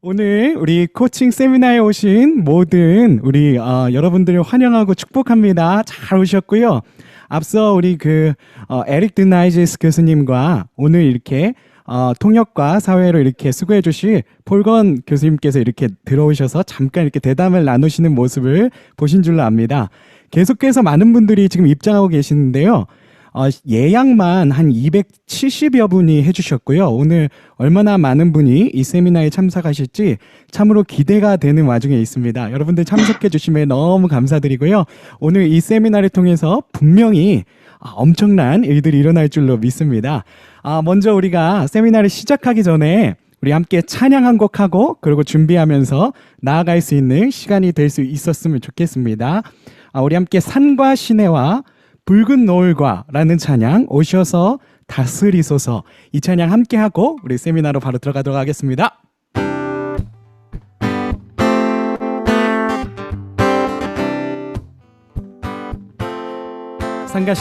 오늘 우리 코칭 세미나에 오신 모든 우리 여러분들을 환영하고 축복합니다. 잘 오셨고요. 앞서 우리 에릭 드나이제스 교수님과 오늘 이렇게 통역과 사회로 이렇게 수고해 주실 폴건 교수님께서 이렇게 들어오셔서 잠깐 이렇게 대담을 나누시는 모습을 보신 줄로 압니다. 계속해서 많은 분들이 지금 입장하고 계시는데요. 예약만 한 270여 분이 해주셨고요. 오늘 얼마나 많은 분이 이 세미나에 참석하실지 참으로 기대가 되는 와중에 있습니다. 여러분들 참석해 주시면 너무 감사드리고요. 오늘 이 세미나를 통해서 분명히 엄청난 일들이 일어날 줄로 믿습니다. 먼저 우리가 세미나를 시작하기 전에 우리 함께 찬양 한 곡 하고 그리고 준비하면서 나아갈 수 있는 시간이 될 수 있었으면 좋겠습니다. 우리 함께 산과 시내와 붉은 노을과라는 찬양 오셔서 다스리소서, 이 찬양 함께 하고 우리 세미나로 바로 들어가도록 하겠습니다. 산과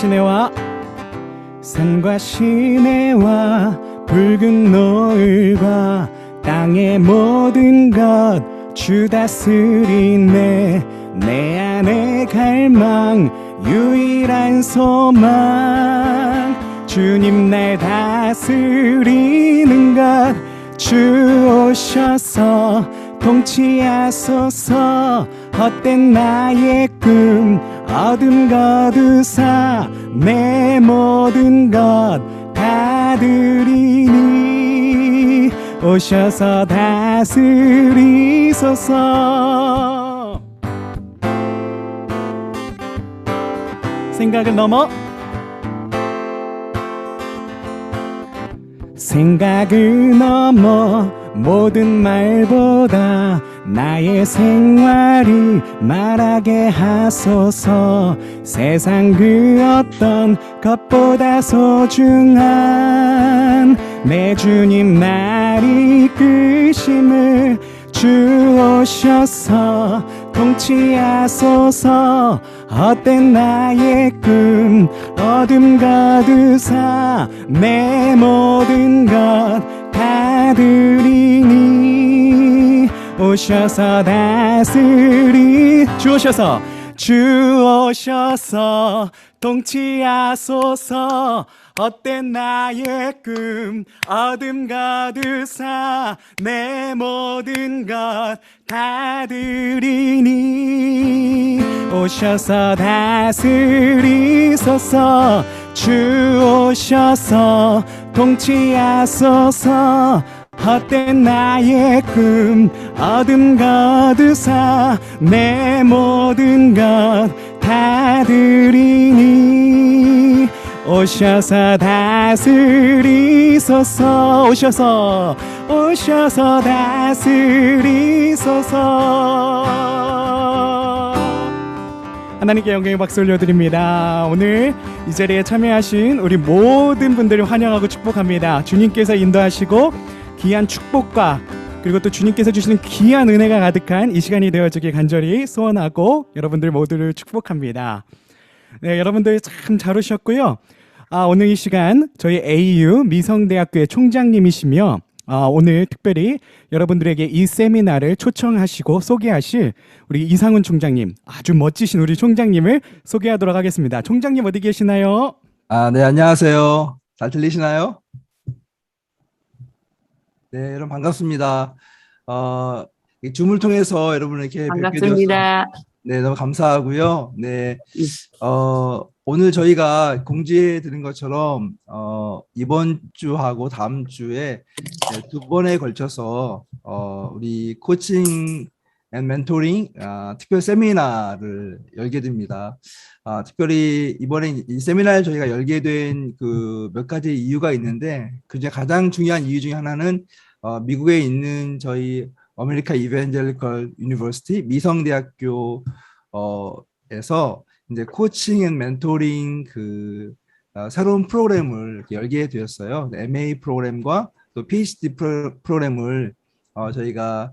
시내와 붉은 노을과 땅의 모든 것 주 다스리네. 내 안의 갈망 유일한 소망, 주님 날 다스리는 것 주 오셔서 통치하소서. 헛된 나의 꿈 어둠 거두사 내 모든 것 다 드리니 오셔서 다스리소서. 생각을 넘어 모든 말보다 나의 생활이 말하게 하소서. 세상 그 어떤 것보다 소중한 내 주님 날 이끄심을 주 오셔서 통치하소서. 헛된 나의 꿈 어둠 거두사 내 모든 것 다 드리니 오셔서 주 오셔서 통치하소서. 헛된 나의 꿈 어둠 거두사 내 모든 것 다 드리니 오셔서 다스리소서. 주 오셔서 통치하소서. 헛된 나의 꿈 어둠 거두사 내 모든 것 다 드리니 오셔서 다스리소서. 오셔서 다스리소서. 하나님께 영광의 박수 올려드립니다. 오늘 이 자리에 참여하신 우리 모든 분들을 환영하고 축복합니다. 주님께서 인도하시고 귀한 축복과 그리고 또 주님께서 주시는 귀한 은혜가 가득한 이 시간이 되어주길 간절히 소원하고 여러분들 모두를 축복합니다. 네, 여러분들 참 잘 오셨고요. 오늘 이 시간 저희 AU 미성대학교의 총장님이시며 오늘 특별히 여러분들에게 이 세미나를 초청하시고 소개하실 우리 이상훈 총장님, 아주 멋지신 우리 총장님을 소개하도록 하겠습니다. 총장님 어디 계시나요? 네, 안녕하세요. 잘 들리시나요? 네, 여러분 반갑습니다. 이 줌을 통해서 여러분에게 뵙게 되어서 네, 너무 감사하고요. 네, 오늘 저희가 공지해 드린 것처럼 이번 주하고 다음 주에 두 번에 걸쳐서 우리 코칭 앤 멘토링 특별 세미나를 열게 됩니다. 특별히 이번에 이 세미나를 저희가 열게 된 그 몇 가지 이유가 있는데, 그중에 가장 중요한 이유 중에 하나는 미국에 있는 저희 아메리카 이벤젤리컬 유니버시티 미성대학교에서 이제 코칭 앤 멘토링 새로운 프로그램을 열게 되었어요. MA 프로그램과 또 PhD 프로그램을 저희가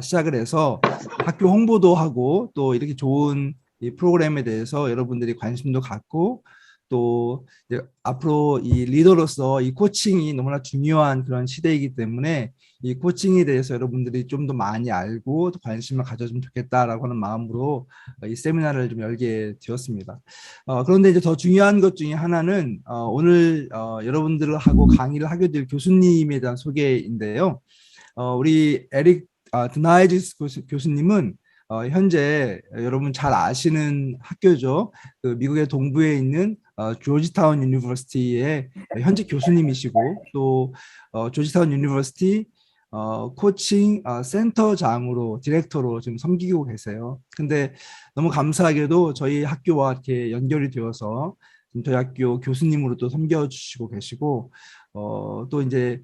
시작을 해서 학교 홍보도 하고 또 이렇게 좋은 이 프로그램에 대해서 여러분들이 관심도 갖고 또 이제 앞으로 이 리더로서 이 코칭이 너무나 중요한 그런 시대이기 때문에 이 코칭에 대해서 여러분들이 좀 더 많이 알고 또 관심을 가져주면 좋겠다라고 하는 마음으로 이 세미나를 좀 열게 되었습니다. 그런데 이제 더 중요한 것 중에 하나는 오늘 여러분들하고 강의를 하게 될 교수님에 대한 소개인데요. 우리 에릭 드나이지스 교수님은 현재 여러분 잘 아시는 학교죠. 그 미국의 동부에 있는 조지타운 유니버시티의 현재 교수님이시고 또 조지타운 유니버시티 코칭 센터장으로 디렉터로 지금 섬기고 계세요. 근데 너무 감사하게도 저희 학교와 이렇게 연결이 되어서 지금 저희 학교 교수님으로 또 섬겨주시고 계시고 또 이제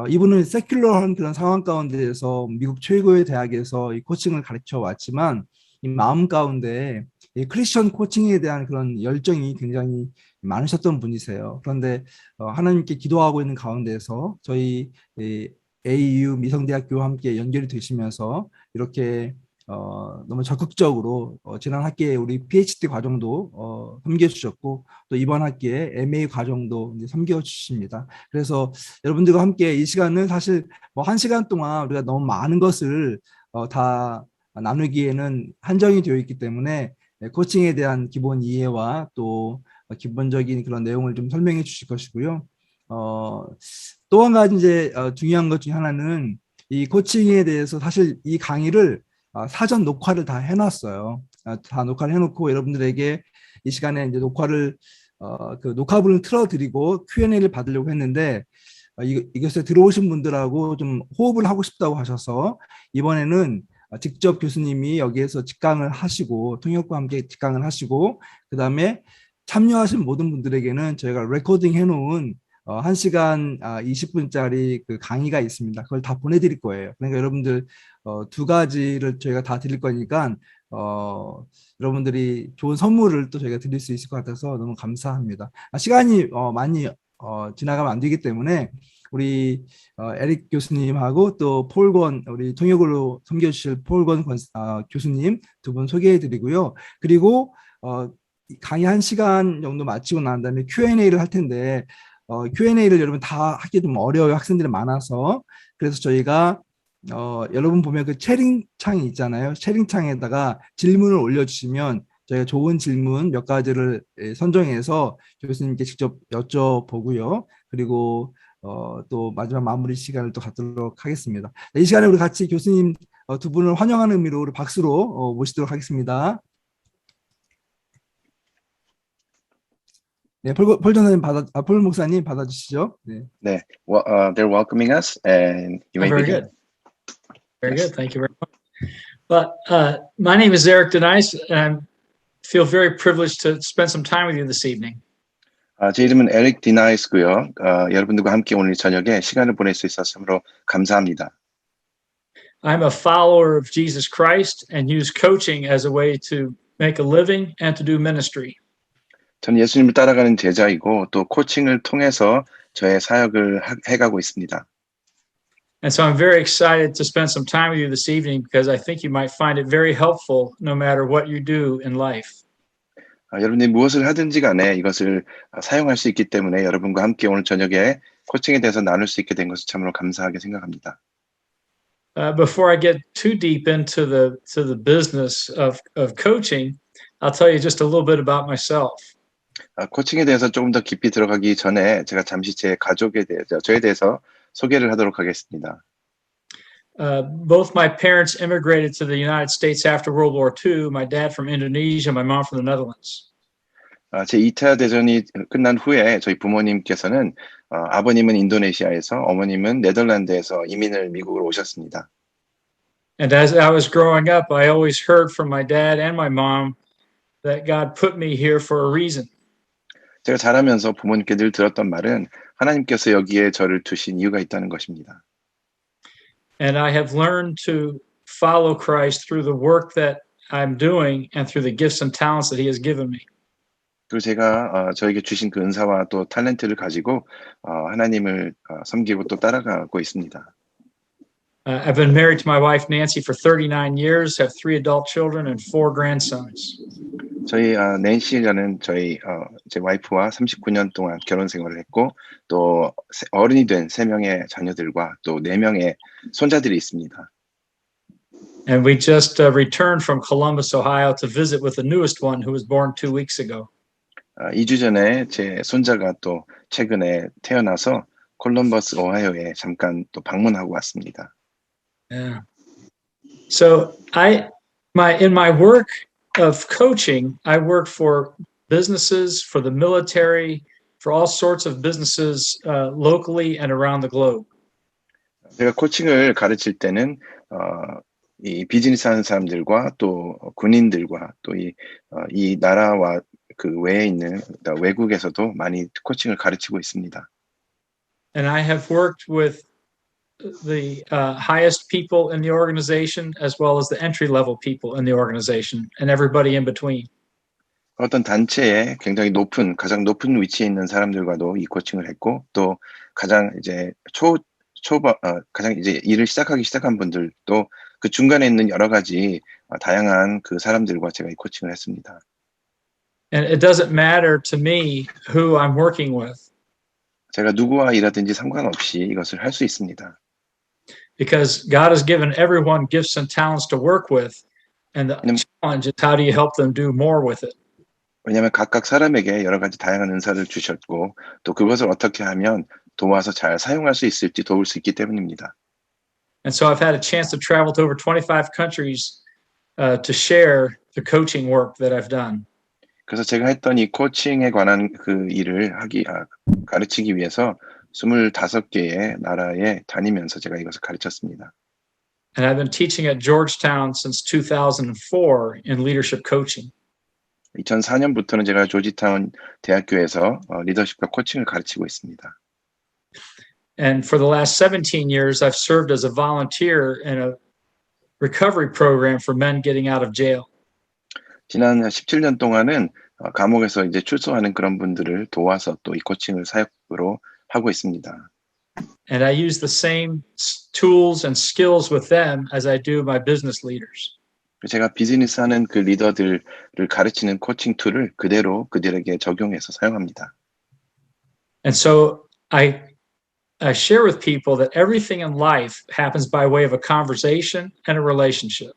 이분은 세큘러한 그런 상황 가운데에서 미국 최고의 대학에서 이 코칭을 가르쳐 왔지만 이 마음 가운데 이 크리스천 코칭에 대한 그런 열정이 굉장히 많으셨던 분이세요. 그런데 하나님께 기도하고 있는 가운데서 저희 AU 미성대학교와 함께 연결이 되시면서 이렇게 너무 적극적으로 지난 학기에 우리 PhD 과정도 섬겨주셨고 또 이번 학기에 MA 과정도 이제 섬겨주십니다. 그래서 여러분들과 함께 이 시간은 사실 뭐 1시간 동안 우리가 너무 많은 것을 다 나누기에는 한정이 되어 있기 때문에 코칭에 대한 기본 이해와 또 기본적인 그런 내용을 좀 설명해 주실 것이고요. 또 한 가지 이제 중요한 것 중에 하나는 이 코칭에 대해서 사실 이 강의를 사전 녹화를 다 해놨어요. 다 녹화를 해놓고 여러분들에게 이 시간에 이제 녹화를 그 녹화분을 틀어드리고 Q&A를 받으려고 했는데 이것에 들어오신 분들하고 좀 호흡을 하고 싶다고 하셔서 이번에는 직접 교수님이 여기에서 직강을 하시고 통역과 함께 직강을 하시고 그 다음에 참여하신 모든 분들에게는 저희가 레코딩 해놓은 1시간 20분짜리 그 강의가 있습니다. 그걸 다 보내드릴 거예요. 그러니까 여러분들 두 가지를 저희가 다 드릴 거니까 여러분들이 좋은 선물을 또 저희가 드릴 수 있을 것 같아서 너무 감사합니다. 시간이 많이 지나가면 안 되기 때문에 우리 에릭 교수님하고 또 폴권 우리 통역으로 섬겨주실 폴권 교수님 두 분 소개해드리고요. 그리고 강의 1시간 정도 마치고 난 다음에 Q&A를 할 텐데 Q&A를 여러분 다 하기 좀 어려워요. 학생들이 많아서. 그래서 저희가 여러분 보면 그 채팅창이 있잖아요. 채팅창에다가 질문을 올려주시면 저희가 좋은 질문 몇 가지를 선정해서 교수님께 직접 여쭤보고요. 그리고 또 마지막 마무리 시간을 또 갖도록 하겠습니다. 이 시간에 우리 같이 교수님 두 분을 환영하는 의미로 우리 박수로 모시도록 하겠습니다. 네, 폴 전사님 폴 목사님 받아주시죠. 네. 네, they're welcoming us, and you may very begin. good. Very good. Thank you very much. But my name is Eric Denice, and I feel very privileged to spend some time with you this evening. 제 이름은 에릭 디나이스고요. 여러분들과 함께 오늘 저녁에 시간을 보낼 수 있어서 참으로 감사합니다. I'm a follower of Jesus Christ and use coaching as a way to make a living and to do ministry. 저는 예수님을 따라가는 제자이고 또 코칭을 통해서 저의 사역을 해가고 있습니다. And so I'm very excited to spend some time with you this evening because I think you might find it very helpful no matter what you do in life. 여러분이 무엇을 하든지 간에 이것을 사용할 수 있기 때문에 여러분과 함께 오늘 저녁에 코칭에 대해서 나눌 수 있게 된 것을 참으로 감사하게 생각합니다. Before I get too deep into the business of coaching, I'll tell you just a little bit about myself. 코칭에 대해서 조금 더 깊이 들어가기 전에 제가 잠시 제 가족에 대해서 저에 대해서 소개를 하도록 하겠습니다. Both my parents immigrated to the United States after World War II. My dad from Indonesia, my mom from the Netherlands. 제 2차 대전이 끝난 후에 저희 부모님께서는 아버님은 인도네시아에서 어머님은 네덜란드에서 이민을 미국으로 오셨습니다. And as I was growing up, I always heard from my dad and my mom that God put me here for a reason. 제가 자라면서 부모님께 늘 들었던 말은 하나님께서 여기에 저를 두신 이유가 있다는 것입니다. And I have learned to follow Christ through the work that I'm doing and through the gifts and talents that He has given me. 그리고 제가 저에게 주신 그 은사와 또 탤런트를 가지고 하나님을 섬기고 또 따라가고 있습니다. I've been married to my wife Nancy for 39 years, have 3 adult children and 4 grandsons. 저희 낸시라는 저희 제 와이프와 39년 동안 결혼 생활을 했고 또 어른이 된 3명의 자녀들과 또 4명의 손자들이 있습니다. And we just returned from Columbus, Ohio to visit with the newest one who was born 2 weeks ago. 2주 전에 제 손자가 또 최근에 태어나서 콜럼버스 오하이오에 잠깐 또 방문하고 왔습니다. Yeah. So in my work of coaching, I work for businesses, for the military, for all sorts of businesses locally and around the globe. 제가 코칭을 가르칠 때는 이 비즈니스 하는 사람들과 또 군인들과 또 이 나라와 그 외에 있는 외국에서도 많이 코칭을 가르치고 있습니다. And I have worked with the highest people in the organization as well as the entry-level people in the organization and everybody in between. 어떤 단체에 굉장히 가장 높은 위치에 있는 사람들과도 이 코칭을 했고 또 가장 이제 가장 이제 일을 시작한 분들도 그 중간에 있는 여러 가지 다양한 그 사람들과 제가 이 코칭을 했습니다. And it doesn't matter to me who I'm working with. 제가 누구와 일하든지 상관없이 이것을 할 수 있습니다. Because God has given everyone gifts and talents to work with, and the challenge is how do you help them do more with it? 왜냐하면 각각 사람에게 여러 가지 다양한 은사를 주셨고 또 그것을 어떻게 하면 도와서 잘 사용할 수 있을지 도울 수 있기 때문입니다. And so I've had a chance to travel to over 25 countries to share the coaching work that I've done. 그래서 제가 했던 이 코칭에 관한 그 일을 가르치기 위해서 25개의 나라에 다니면서 제가 이것을 가르쳤습니다. And I've been teaching at Georgetown since 2004 in leadership coaching. 2004년부터는 제가 조지타운 대학교에서 리더십과 코칭을 가르치고 있습니다. And for the last 17 years, I've served as a volunteer in a recovery program for men getting out of jail. 지난 17년 동안은 감옥에서 이제 출소하는 그런 분들을 도와서 또 이 코칭을 사역으로 하고 있습니다. And I use the same tools and skills with them as I do my business leaders. 제가 비즈니스 하는 그 리더들을 가르치는 코칭 툴을 그대로 그들에게 적용해서 사용합니다. And so I share with people that everything in life happens by way of a conversation and a relationship.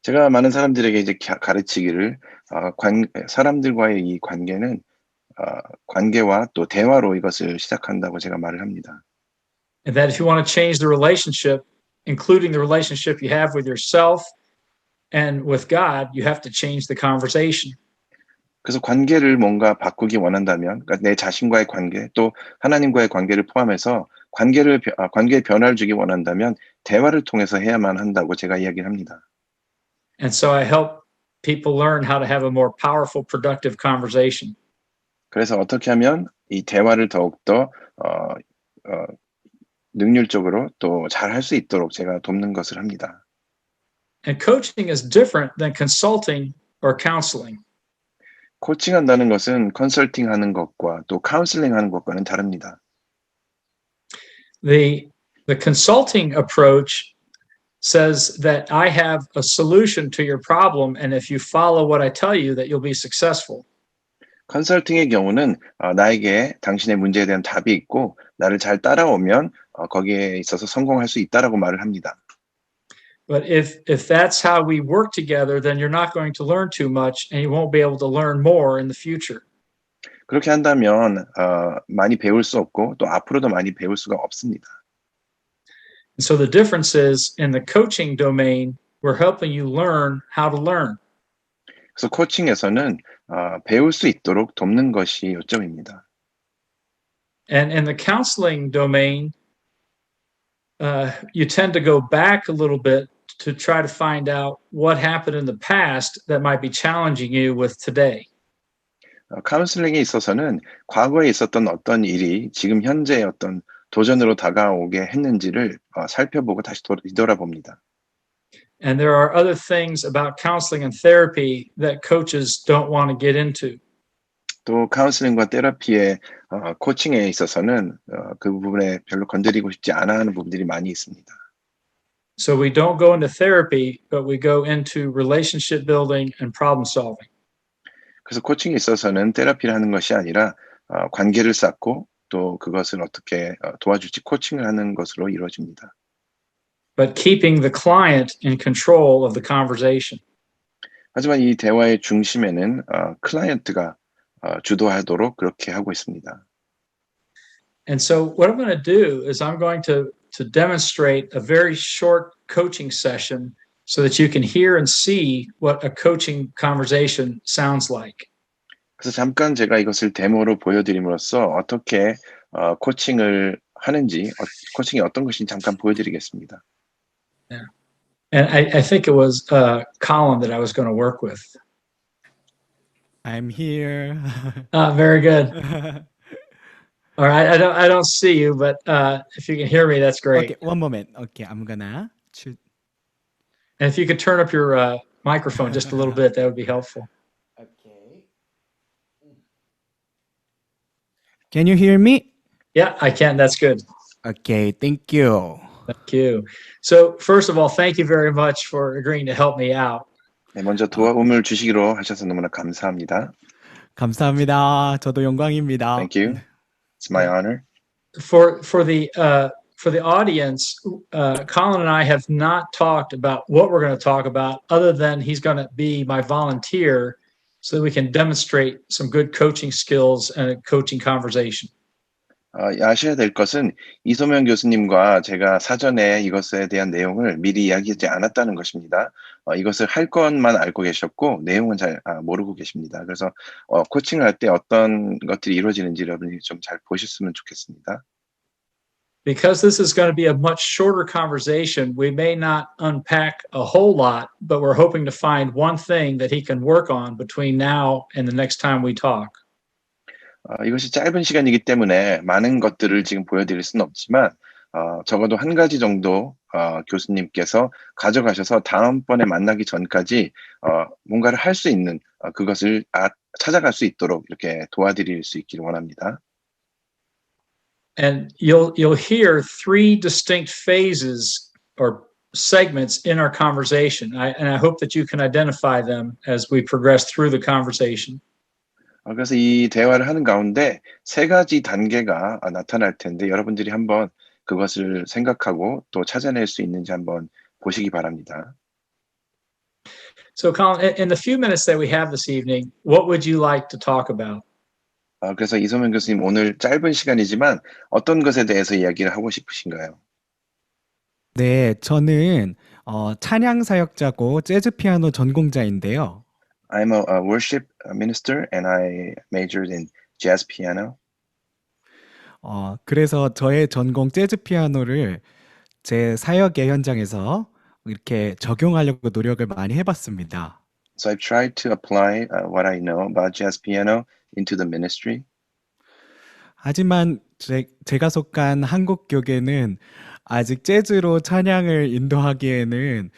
제가 많은 사람들에게 이제 가르치기를 사람들과의 이 관계는 관계와 또 대화로 이것을 시작한다고 제가 말을 합니다. And that if you want to change the relationship, including the relationship you have with yourself and with God, you have to change the conversation. 그래서 관계를 뭔가 바꾸기 원한다면, 그러니까 내 자신과의 관계, 또 하나님과의 관계를 포함해서 관계에 변화를 주기 원한다면 대화를 통해서 해야만 한다고 제가 이야기를 합니다. And so I help people learn how to have a more powerful, productive conversation. 그래서 어떻게 하면 이 대화를 더욱더 능률적으로 또 잘 할 수 있도록 제가 돕는 것을 합니다. And coaching is different than consulting or counseling. 코칭한다는 것은 컨설팅하는 것과 또 카운슬링하는 것과는 다릅니다. The consulting approach says that I have a solution to your problem, and if you follow what I tell you, that you'll be successful. 컨설팅의 경우는 나에게 당신의 문제에 대한 답이 있고 나를 잘 따라오면 거기에 있어서 성공할 수 있다라고 말을 합니다. But if that's how we work together, then you're not going to learn too much, and you won't be able to learn more in the future. 그렇게 한다면 많이 배울 수 없고 또 앞으로도 많이 배울 수가 없습니다. And so the difference is in the coaching domain, we're helping you learn how to learn. 그래서 코칭에서는 배울 수 있도록 돕는 것이 요점입니다. And in the counseling domain, you tend to go back a little bit to try to find out what happened in the past that might be challenging you with today. 카운슬링에 있어서는 과거에 있었던 어떤 일이 지금 현재의 어떤 도전으로 다가오게 했는지를 살펴보고 다시 뒤돌아봅니다. And there are other things about counseling and therapy that coaches don't want to get into. 또 카운슬링과 테라피의 코칭에 있어서는 그 부분에 별로 건드리고 싶지 않아 하는 부분들이 많이 있습니다. So we don't go into therapy, but we go into relationship building and problem solving. 그래서 코칭에 있어서는 테라피를 하는 것이 아니라 관계를 쌓고 또 그것을 어떻게 도와줄지 코칭을 하는 것으로 이루어집니다. but keeping the client in control of the conversation. 하지만 이 대화의 중심에는 클라이언트가 주도하도록 그렇게 하고 있습니다. And so what I'm going to do is I'm going to demonstrate a very short coaching session so that you can hear and see what a coaching conversation sounds like. 그래서 잠깐 제가 이것을 데모로 보여드림으로써 어떻게 코칭을 하는지, 코칭이 어떤 것인지 잠깐 보여드리겠습니다. Yeah. And I think it was Colin that I was going to work with. I'm here. Very good. All right, I don't see you, but if you can hear me, that's great. Okay, one moment. Okay, I'm gonna choose. And if you could turn up your microphone just a little bit, that would be helpful. Okay. Can you hear me? Yeah, I can. That's good. Okay, thank you. Thank you. So first of all, thank you very much for agreeing to help me out. 네, 먼저 도움을 주시기로 하셔서 너무나 감사합니다. 감사합니다. 저도 영광입니다. Thank you. It's my honor. For the audience, Colin and I have not talked about what we're going to talk about, other than he's going to be my volunteer, so that we can demonstrate some good coaching skills and a coaching conversation. 아셔야 될 것은 이소명 교수님과 제가 사전에 이것에 대한 내용을 미리 이야기하지 않았다는 것입니다. 이것을 할 것만 알고 계셨고 내용은 잘 모르고 계십니다. 그래서 코칭을 할 때 어떤 것들이 이루어지는지 여러분이 좀 잘 보셨으면 좋겠습니다. Because this is going to be a much shorter conversation, we may not unpack a whole lot, but we're hoping to find one thing that he can work on between now and the next time we talk. 이것이 짧은 시간이기 때문에 많은 것들을 지금 보여드릴 수는 없지만 적어도 한 가지 정도 교수님께서 가져가셔서 다음번에 만나기 전까지 뭔가를 할 수 있는 그것을 찾아갈 수 있도록 이렇게 도와드릴 수 있기를 원합니다. And you'll hear three distinct phases or segments in our conversation. And I hope that you can identify them as we progress through the conversation. 그래서 이 대화를 하는 가운데 세 가지 단계가 나타날 텐데 여러분들이 한번 그것을 생각하고 또 찾아낼 수 있는지 한번 보시기 바랍니다. So, Colin, in the few minutes that we have this evening, what would you like to talk about? 그래서 이소명 교수님 오늘 짧은 시간이지만 어떤 것에 대해서 이야기를 하고 싶으신가요? 네, 저는 찬양 사역자고 재즈 피아노 전공자인데요. I'm a worship minister and I majored in jazz piano. 그래서 저의 전공 재즈 피아노를 제 사역의 현장에서 이렇게 적용하려고 노력을 많이 해봤습니다. So I've tried to apply what I know about jazz piano into the ministry. 하지만 제가 속한 한국 교계는 아직 재즈로 찬양을 인도하기에는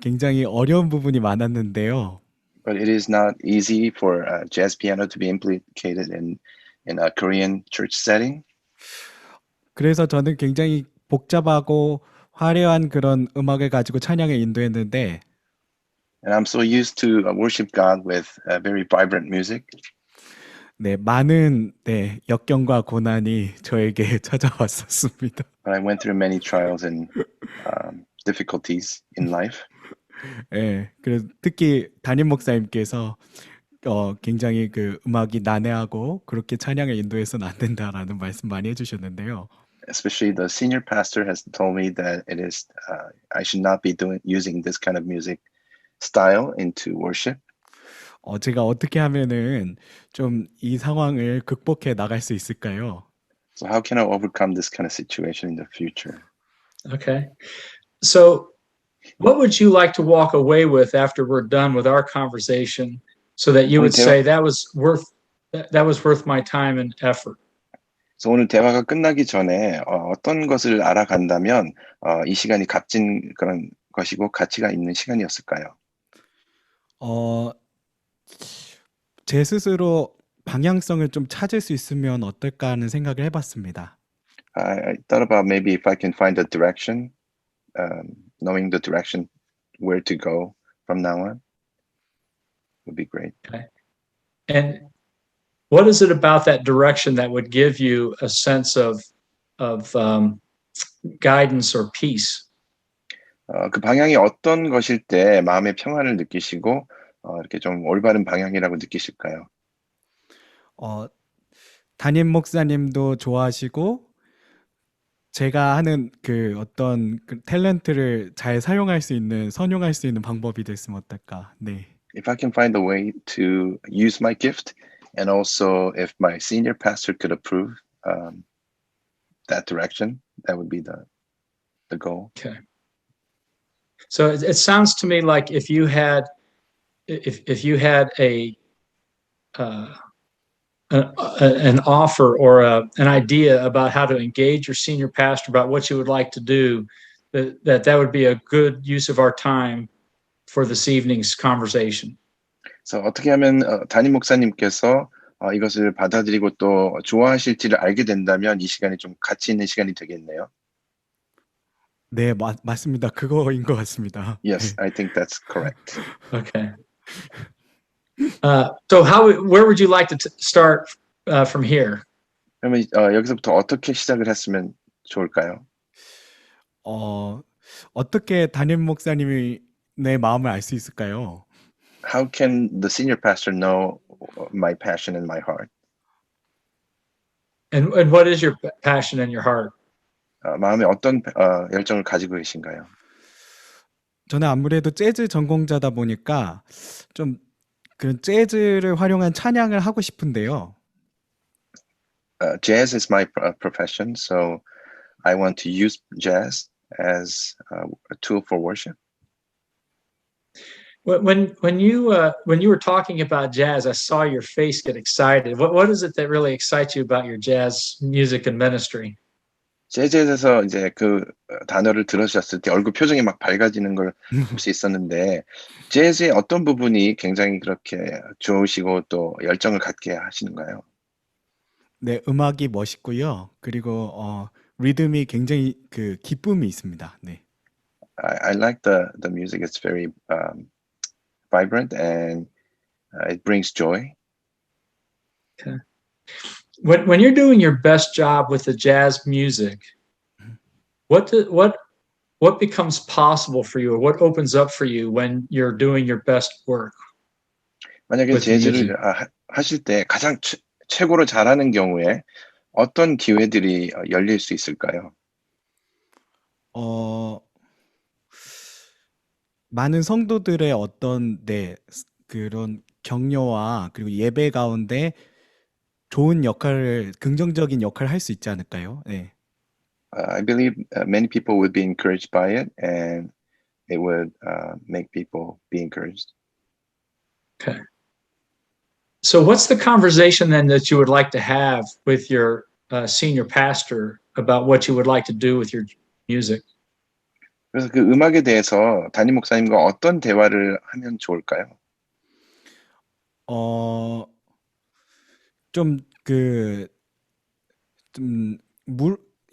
굉장히 어려운 부분이 많았는데요. But it is not easy for jazz piano to be implicated in a Korean church setting. 그래서 저는 굉장히 복잡하고 화려한 그런 음악을 가지고 찬양을 인도했는데 And I'm so used to worship God with very vibrant music. 네, 많은 역경과 고난이 저에게 찾아왔었습니다. But I went through many trials and difficulties in life. 네, 그래서 특히 담임 목사님께서 굉장히 그 음악이 난해하고 그렇게 찬양을 인도해서는 안 된다라는 말씀 많이 해주셨는데요. Especially the senior pastor has told me that it is I should not be using this kind of music style into worship. 제가 어떻게 하면은 좀 이 상황을 극복해 나갈 수 있을까요? So how can I overcome this kind of situation in the future? Okay. So what would you like to walk away with after we're done with our conversation so that you would say that was worth my time and effort? 그래서 오늘 대화가 끝나기 전에 어떤 것을 알아간다면 이 시간이 값진 그런 것이고 가치가 있는 시간이었을까요? 제 스스로 방향성을 좀 찾을 수 있으면 어떨까 하는 생각을 해봤습니다. I thought about maybe if I can find a direction, knowing the direction where to go from now on would be great. Okay. And what is it about that direction that would give you a sense of guidance or peace? 그 방향이 어떤 것일 때 마음의 평안을 느끼시고 이렇게 좀 올바른 방향이라고 느끼실까요? 어, 담임 목사님도 좋아하시고 제가 하는 그 어떤 그 탤런트를 잘 사용할 수 있는 선용할 수 있는 방법이 됐으면 어떨까? 네. If I can find a way to use my gift, and also if my senior pastor could approve that direction, that would be the goal. Okay. So it sounds to me like if you had an offer or an idea about how to engage your senior pastor about what you would like to do, that would be a good use of our time for this evening's conversation. 그래서 어떻게 하면 담임 목사님께서 이것을 받아들이고 또 좋아하실지를 알게 된다면 이 시간이 좀 가치 있는 시간이 되겠네요. 네, 맞습니다. 그거인 것 같습니다. Yes, 네. I think that's correct. Okay. So where would you like to start from here? 그러면 여기서부터 어떻게 시작을 했으면 좋을까요? 어떻게 담임 목사님이 내 마음을 알 수 있을까요? How can the senior pastor know my passion and my heart? And what is your passion and your heart? 마음에 어떤 열정을 가지고 계신가요? 저는 아무래도 재즈 전공자다 보니까 좀 그런 재즈를 활용한 찬양을 하고 싶은데요. Jazz is my profession, so I want to use jazz as a tool for worship. When you were talking about jazz, I saw your face get excited. What is it that really excites you about your jazz music and ministry? 재즈에 대해서 이제 그 단어를 들으셨을 때 얼굴 표정이 막 밝아지는 걸 볼 수 있었는데 재즈의 어떤 부분이 굉장히 그렇게 좋으시고 또 열정을 갖게 하시는가요? 네, 음악이 멋있고요. 그리고 리듬이 굉장히 그 기쁨이 있습니다. 네. I like the music. It's very vibrant and it brings joy. Okay. When you're doing your best job with the jazz music, what becomes possible for you, or what opens up for you when you're doing your best work? 만약에 with 재즈를 music? 하실 때 가장 최고로 잘하는 경우에 어떤 기회들이 열릴 수 있을까요? 많은 성도들의 어떤 그런 격려와 그리고 예배 가운데 좋은 역할을 긍정적인 역할을 할 수 있지 않을까요? 네. I believe many people would be encouraged by it, and it would make people be encouraged. Okay. So what's the conversation then that you would like to have with your senior pastor about what you would like to do with your music? 그래서 그 음악에 대해서 담임 목사님과 어떤 대화를 하면 좋을까요?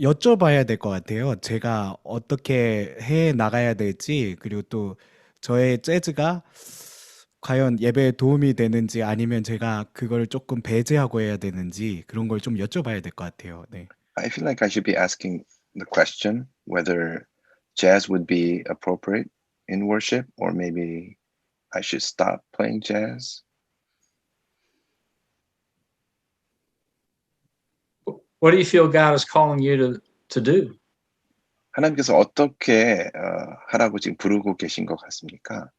여쭤봐야 될 것 같아요. 제가 어떻게 해 나가야 될지, 그리고 또 저의 재즈가 과연 예배에 도움이 되는지 아니면 제가 그걸 조금 배제하고 해야 되는지 그런 걸 좀 여쭤봐야 될 것 같아요. 네. I feel like I should be asking the question whether jazz would be appropriate in worship, or maybe I should stop playing jazz. What do you feel God is calling you to do? 하나님께서 어떻게 하라고 지금 부르고 계신 것 같습니까?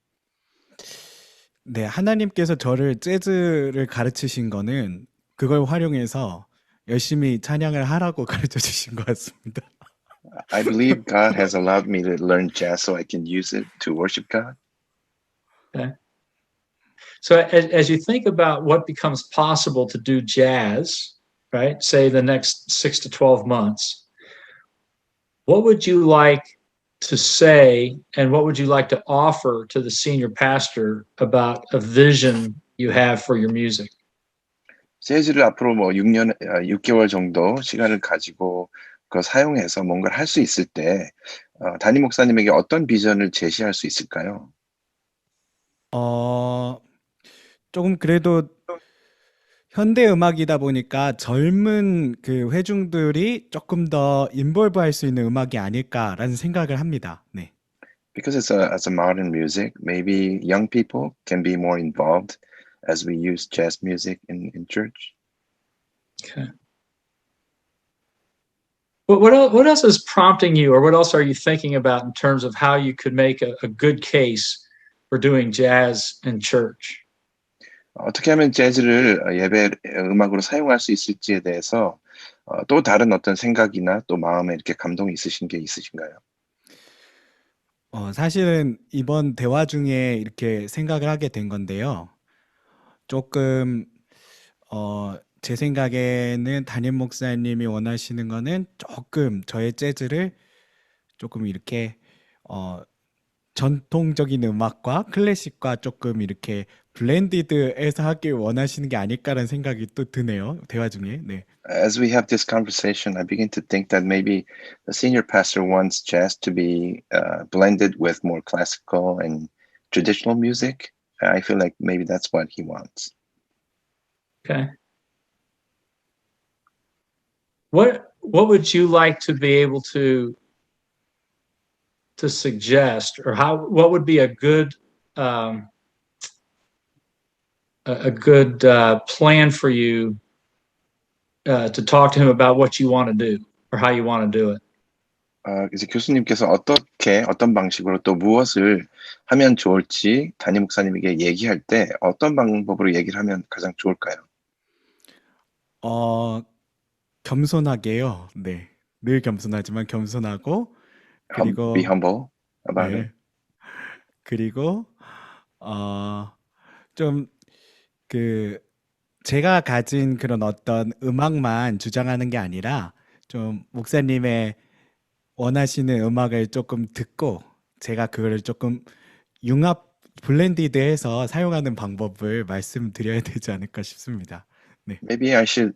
네, 하나님께서 저를 재즈를 가르치신 거는 그걸 활용해서 열심히 찬양을 하라고 가르쳐 주신 것 같습니다. I believe God has allowed me to learn jazz so I can use it to worship God. Okay. So as you think about what becomes possible to do jazz, right, say the next 6 to 12 months, what would you like to say and what would you like to offer to the senior pastor about a vision you have for your music? 재즈를 앞으로 뭐 6개월 정도 시간을 가지고 그거 사용해서 뭔가를 할 수 있을 때 담임 목사님에게 어떤 비전을 제시할 수 있을까요? 조금 그래도 현대 음악이다 보니까 젊은 그 회중들이 조금 더 인볼브 할 수 있는 음악이 아닐까라는 생각을 합니다. 네. Because it's a modern music, maybe young people can be more involved as we use jazz music in church. Okay. What else is prompting you, or what else are you thinking about in terms of how you could make a good case for doing jazz in church? 어떻게 하면 재즈를 예배 음악으로 사용할 수 있을지에 대해서 또 다른 어떤 생각이나 또 마음에 이렇게 감동이 있으신 게 있으신가요? 사실은 이번 대화 중에 이렇게 생각을 하게 된 건데요. 조금 제 생각에는 담임 목사님이 원하시는 거는 조금 저의 재즈를 조금 이렇게 전통적인 음악과 클래식과 조금 이렇게 블렌디드해서 하길 원하시는 게 아닐까라는 생각이 또 드네요. 대화 중에. 네. As we have this conversation, I begin to think that maybe the senior pastor wants jazz to be blended with more classical and traditional music. I feel like maybe that's what he wants. Okay. What would you like to be able to suggest, or what would be a good plan for you to talk to him about what you want to do or how you want to do it? 이제 교수님께서 어떤 방식으로 또 무엇을 하면 좋을지 담임 목사님에게 얘기할 때 어떤 방법으로 얘기를 하면 가장 좋을까요? 겸손하게요. 네. 늘 겸손하지만 겸손하고 그리고 Be humble about 네. it. 그리고 좀 제가 가진 그런 어떤 음악만 주장하는 게 아니라 좀 목사님의 원하시는 음악을 조금 듣고 제가 그거를 조금 블렌디드해서 사용하는 방법을 말씀드려야 되지 않을까 싶습니다. 네. Maybe I should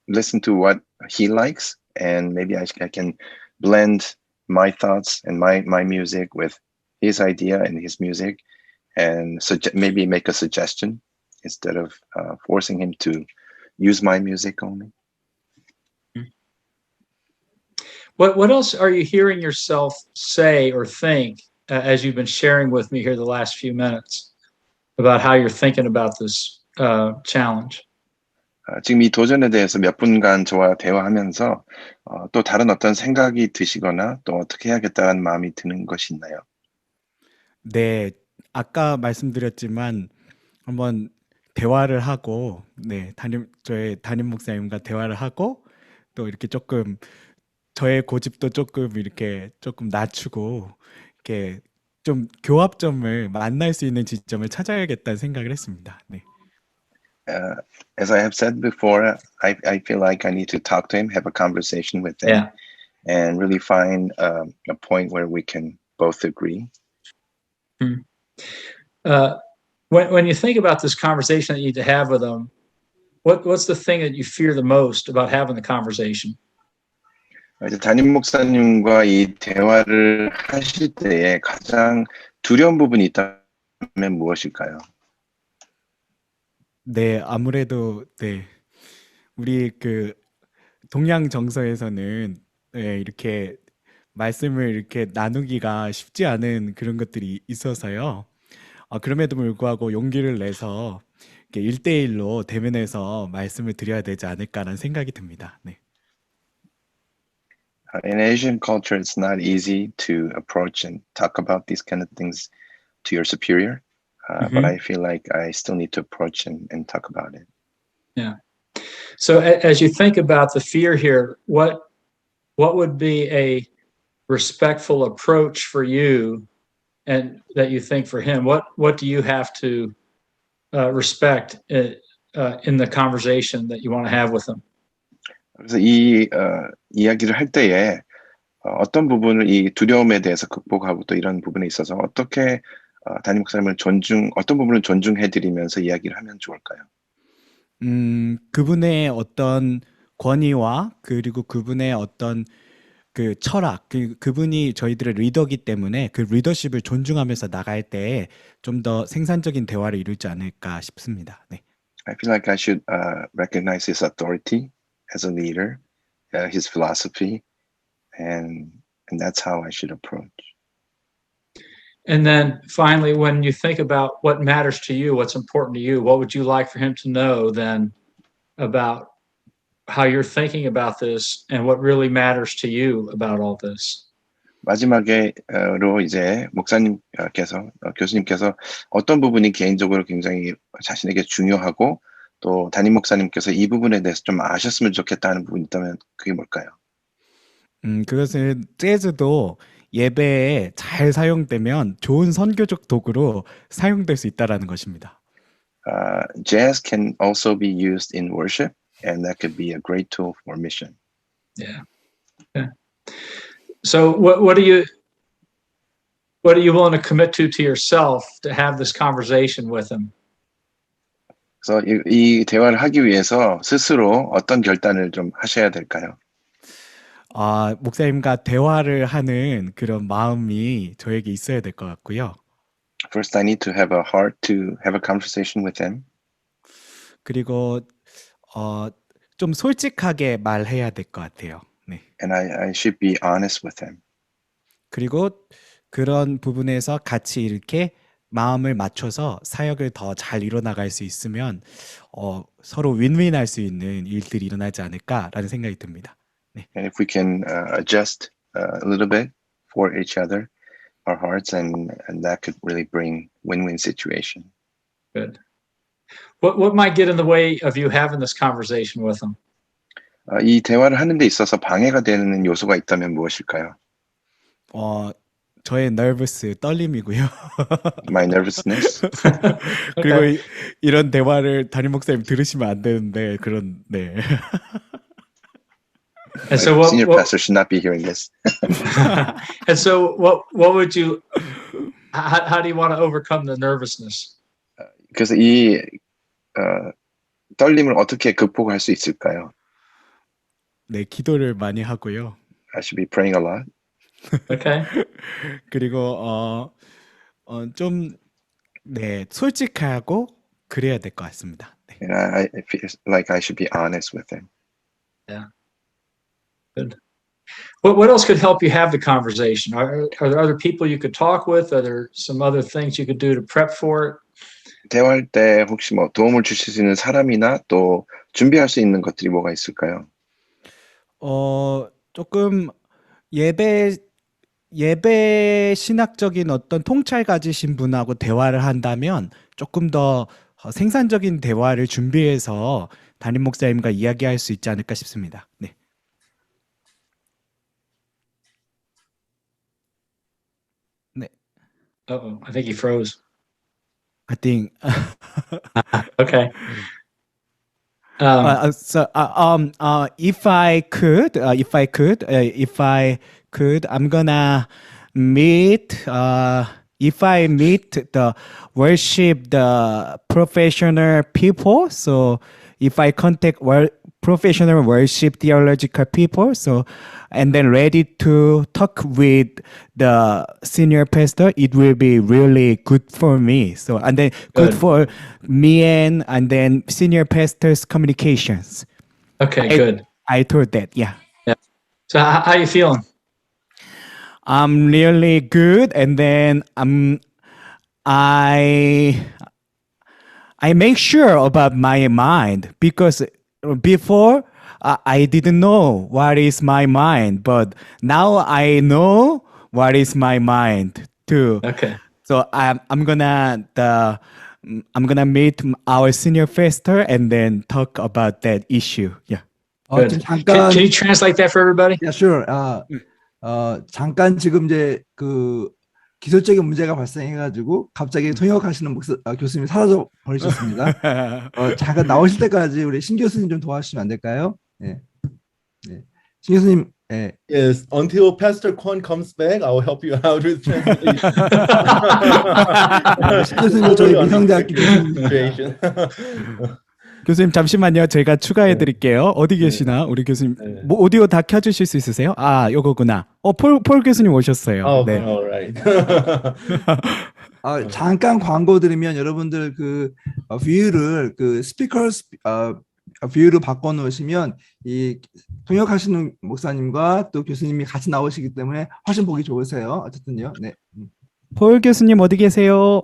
listen to what he likes, and maybe I can blend my thoughts and my music with his idea and his music, and maybe make a suggestion instead of forcing him to use my music only. What else are you hearing yourself say or think as you've been sharing with me here the last few minutes about how you're thinking about this challenge? 지금 이 도전에 대해서 몇 분간 저와 대화하면서 또 다른 어떤 생각이 드시거나 또 어떻게 해야겠다는 마음이 드는 것이 있나요? 네, 아까 말씀드렸지만 한번 대화를 하고, 네, 저의 담임 목사님과 대화를 하고 또 이렇게 조금 저의 고집도 조금 이렇게 조금 낮추고 이렇게 좀 교합점을 만날 수 있는 지점을 찾아야겠다는 생각을 했습니다. 네. As I have said before, I feel like I need to talk to him, have a conversation with him, and really find a point where we can both agree. When you think about this conversation that you need to have with him, what's the thing that you fear the most about having the conversation? 이제 담임 목사님과 이 대화를 하실 때에 가장 두려운 부분이 있다면 무엇일까요? 네, 아무래도 네. 우리 동양 정서에서는 네, 이렇게 말씀을 이렇게 나누기가 쉽지 않은 그런 것들이 있어서요. 그럼에도 불구하고 용기를 내서 이렇게 1대1로 대면해서 말씀을 드려야 되지 않을까라는 생각이 듭니다. 네. In Asian culture, it's not easy to approach and talk about these kind of things to your superior, but I feel like I still need to approach and talk about it. Yeah. So as you think about the fear here, what would be a respectful approach for you, and that you think for him? What do you have to respect in the conversation that you want to have with him? 그래서 이 이야기를 할 때에 어떤 부분을 이 두려움에 대해서 극복하고 또 이런 부분에 있어서 어떻게 담임 목사님을 어떤 부분을 존중해드리면서 이야기를 하면 좋을까요? 그분의 어떤 권위와 그리고 그분의 어떤 철학, 그분이 저희들의 리더기 때문에 그 리더십을 존중하면서 나갈 때 좀 더 생산적인 대화를 이루지 않을까 싶습니다. 네. I feel like I should recognize his authority as a leader, his philosophy, and that's how I should approach. And then finally, when you think about what matters to you, what's important to you, what would you like for him to know then about how you're thinking about this and what really matters to you about all this? 마지막으로 이제 목사님께서 교수님께서 어떤 부분이 개인적으로 굉장히 자신에게 중요하고 또 담임 목사님께서 이 부분에 대해서 좀 아셨으면 좋겠다는 부분이 있다면 그게 뭘까요? 그것은 재즈도 예배에 잘 사용되면 좋은 선교적 도구로 사용될 수 있다라는 것입니다. Jazz can also be used in worship, and that could be a great tool for mission. Yeah. Okay. So what are you willing to commit to yourself to have this conversation with him? 그래서 이 대화를 하기 위해서 스스로 어떤 결단을 좀 하셔야 될까요? 목사님과 대화를 하는 그런 마음이 저에게 있어야 될 것 같고요. First, I need to have a heart to have a conversation with him. 그리고 좀 솔직하게 말해야 될 것 같아요. 네. And I should be honest with him. 그리고 그런 부분에서 같이 이렇게 마음을 맞춰서 사역을 더 잘 이뤄나갈 수 있으면 서로 윈윈할 수 있는 일들이 일어나지 않을까라는 생각이 듭니다. 네. And if we can adjust a little bit for each other, our hearts, and that could really bring win-win situation. Good. What might get in the way of you having this conversation with him? 이 대화를 하는 데 있어서 방해가 되는 요소가 있다면 무엇일까요? 저의 nervous 떨림이고요. My nervousness. 그리고 이런 대화를 담임 목사님 들으시면 안 되는데 네. And so what, senior pastor should not be hearing this. And so what would you how do you want to overcome the nervousness? 그래서 이 떨림을 어떻게 극복할 수 있을까요? 네, 기도를 많이 하고요. I should be praying a lot. Okay. 그리고 좀 네, 솔직하고 그래야 될 것 같습니다. 네. And I feel like I should be honest with him. Yeah. Good. What else could help you have the conversation? Are there other people you could talk with? Are there some other things you could do to prep for it? 대화할 때 혹시 뭐 도움을 주실 수 있는 사람이나 또 준비할 수 있는 것들이 뭐가 있을까요? 조금 예배 신학적인 어떤 통찰 가지신 분하고 대화를 한다면 조금 더 생산적인 대화를 준비해서 담임 목사님과 이야기할 수 있지 않을까 싶습니다. 네. 네. Uh-oh, I think he froze. I think. Okay. If I could, I'm gonna meet. If I meet the professional people, so if I contact professional worship theological people, so and then ready to talk with the senior pastor, it will be really good for me. So and then good for me and then senior pastor's communications. Okay, good. I told that, yeah. So how you feeling? I'm really good, and then I make sure about my mind because before I didn't know what is my mind, but now I know what is my mind too. Okay. So I'm gonna meet our senior pastor and then talk about that issue. Yeah. Good. 잠깐. Can you translate that for everybody? Yeah, sure. 잠깐 지금 이제 그 기술적인 문제가 발생해가지고 갑자기 통역하시는 교수님이 사라져 버리셨습니다. 잠깐 나오실 때까지 우리 신 교수님 좀 도와주시면 안 될까요? 네. 네. 신 교수님. 네. Yes, until Pastor Kwon comes back, I will help you out with translation. 신 교수님 저희 민성대학교 situation. 교수님 잠시만요. 제가 추가해 드릴게요. 어디 계시나? 우리 교수님. 뭐 오디오 다 켜 주실 수 있으세요? 요거구나. 폴 교수님 오셨어요. Oh, 네. all right. 잠깐 광고 들으면 여러분들 그 뷰를 그 스피커 뷰로 바꿔 놓으시면 이 통역하시는 목사님과 또 교수님이 같이 나오시기 때문에 훨씬 보기 좋으세요. 어쨌든요. 네. 폴 교수님 어디 계세요?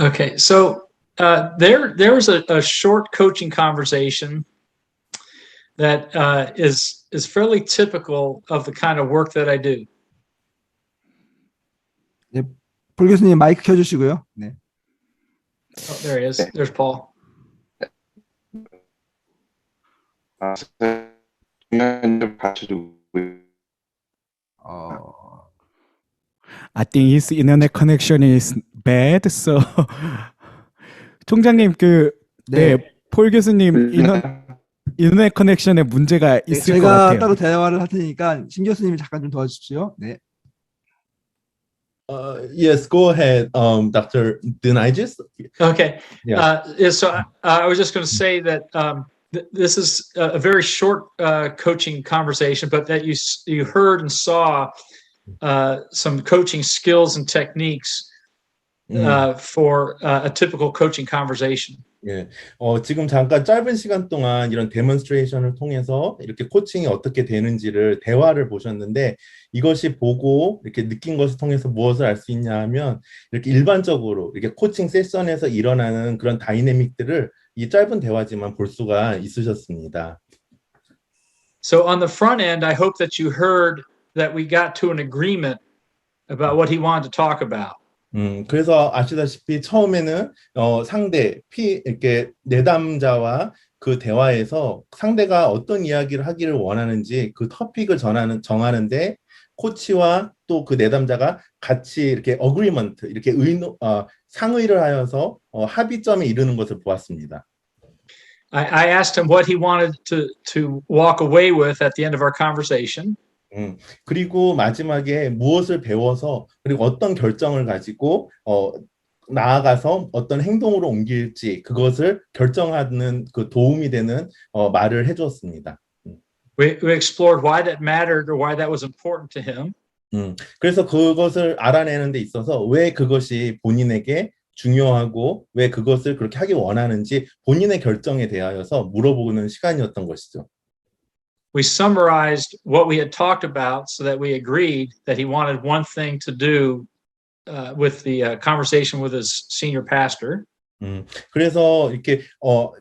Okay, so there was a short coaching conversation that is fairly typical of the kind of work that I do. 네. 폴 교수님 마이크 켜주시고요. 네. Oh, there he is. There's Paul. 좀 받쳐주고 I think his internet connection is bad. So 총장님 네, 폴 교수님 인터넷 커넥션에 문제가 네, 있을 것 제가 같아요. 따로 대화를 할 테니까 신 교수님이 잠깐 좀 도와주십시오. 네. Yes, go ahead, Dr. Denigis. Okay. Yeah. So I was just going to say that this is a very short coaching conversation, but that you heard and saw some coaching skills and techniques for a typical coaching conversation. 예, 지금 잠깐 짧은 시간 동안 이런 데몬스트레이션을 통해서 이렇게 코칭이 어떻게 되는지를 대화를 보셨는데 이것이 보고 이렇게 느낀 것을 통해서 무엇을 알 수 있냐 하면 이렇게 일반적으로 이렇게 코칭 세션에서 일어나는 그런 다이내믹들을 이 짧은 대화지만 볼 수가 있으셨습니다. So on the front end, I hope that you heard that we got to an agreement about what he wanted to talk about. 그래서 아시다시피 처음에는 상대 이렇게 내담자와 그 대화에서 상대가 어떤 이야기를 하기를 원하는지 그 토픽을 정하는데 코치와 또 그 내담자가 같이 이렇게 어그리먼트 이렇게 상의를 하여서 합의점에 이르는 것을 보았습니다. I asked him what he wanted to walk away with at the end of our conversation. 그리고 마지막에 무엇을 배워서 그리고 어떤 결정을 가지고 나아가서 어떤 행동으로 옮길지 그것을 결정하는 그 도움이 되는 말을 해주었습니다. We explored why that mattered or why that was important to him. 그래서 그것을 알아내는 데 있어서 왜 그것이 본인에게 중요하고 왜 그것을 그렇게 하기 원하는지 본인의 결정에 대하여서 물어보는 시간이었던 것이죠. We summarized what we had talked about so that we agreed that he wanted one thing to do with the conversation with his senior pastor. 그래서 이렇게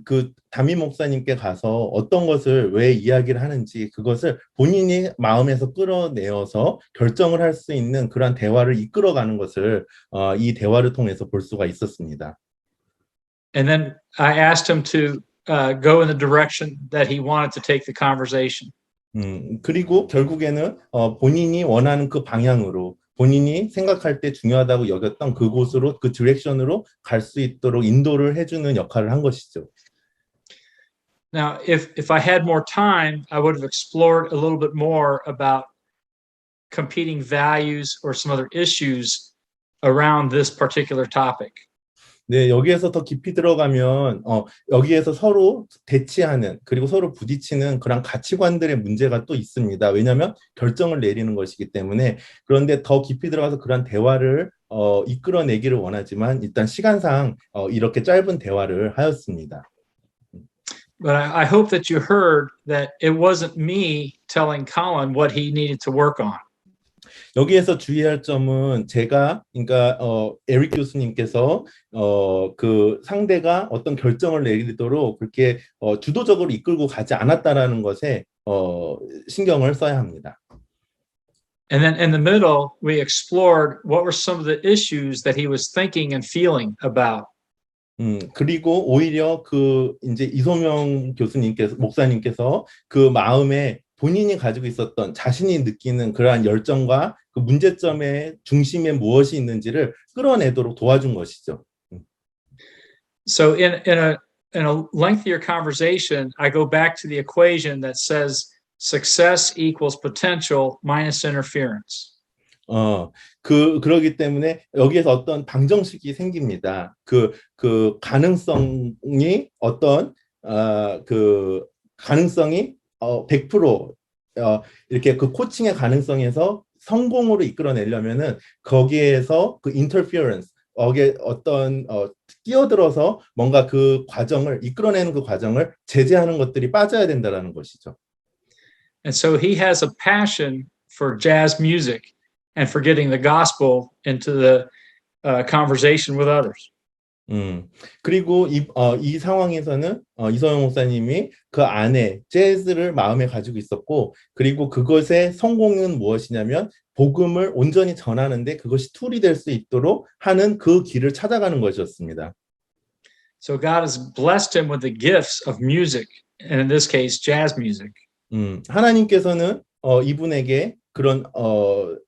그 담임 목사님께 가서 어떤 것을 왜 이야기를 하는지 그것을 본인이 마음에서 끌어내어서 결정을 할 수 있는 그러한 대화를 이끌어가는 것을 이 대화를 통해서 볼 수가 있었습니다. And then I asked him to go in the direction that he wanted to take the conversation. 그리고 결국에는 본인이 원하는 그 방향으로 본인이 생각할 때 중요하다고 여겼던 그곳으로 그 디렉션으로 갈 수 있도록 인도를 해주는 역할을 한 것이죠. Now, if I had more time, I would have explored a little bit more about competing values or some other issues around this particular topic. 네, 여기에서 더 깊이 들어가면 여기에서 서로 대치하는 그리고 서로 부딪히는 그런 가치관들의 문제가 또 있습니다. 왜냐하면 결정을 내리는 것이기 때문에. 그런데 더 깊이 들어가서 그런 대화를 이끌어내기를 원하지만 일단 시간상 이렇게 짧은 대화를 하였습니다. But I hope that you heard that it wasn't me telling Colin what he needed to work on. 여기에서 주의할 점은 제가 그러니까 에릭 교수님께서 그 상대가 어떤 결정을 내리도록 그렇게 주도적으로 이끌고 가지 않았다라는 것에 신경을 써야 합니다. And then in the middle, we explored what were some of the issues that he was thinking and feeling about. 그리고 오히려 그 이제 이소명 목사님께서 그 마음에 본인이 가지고 있었던 자신이 느끼는 그러한 열정과 그 문제점의 중심에 무엇이 있는지를 끌어내도록 도와준 것이죠. So in a lengthier conversation, I go back to the equation that says success equals potential minus interference. 그러기 때문에 여기에서 어떤 방정식이 생깁니다. 그 가능성이 어떤 그 가능성이 100% 이렇게 그 코칭의 가능성에서 성공으로 이끌어내려면은 거기에서 그 interference, 어떤 끼어들어서 뭔가 그 과정을 이끌어내는 그 과정을 제재하는 것들이 빠져야 된다라는 것이죠. And so he has a passion for jazz music and for getting the gospel into the conversation with others. 그리고 이 상황에서는 이소영 목사님이 그 안에 재즈를 마음에 가지고 있었고, 그리고 그것의 성공은 무엇이냐면 복음을 온전히 전하는데 그것이 툴이 될 수 있도록 하는 그 길을 찾아가는 것이었습니다. So God has blessed him with the gifts of music, and in this case, jazz music. 하나님께서는 이분에게 그런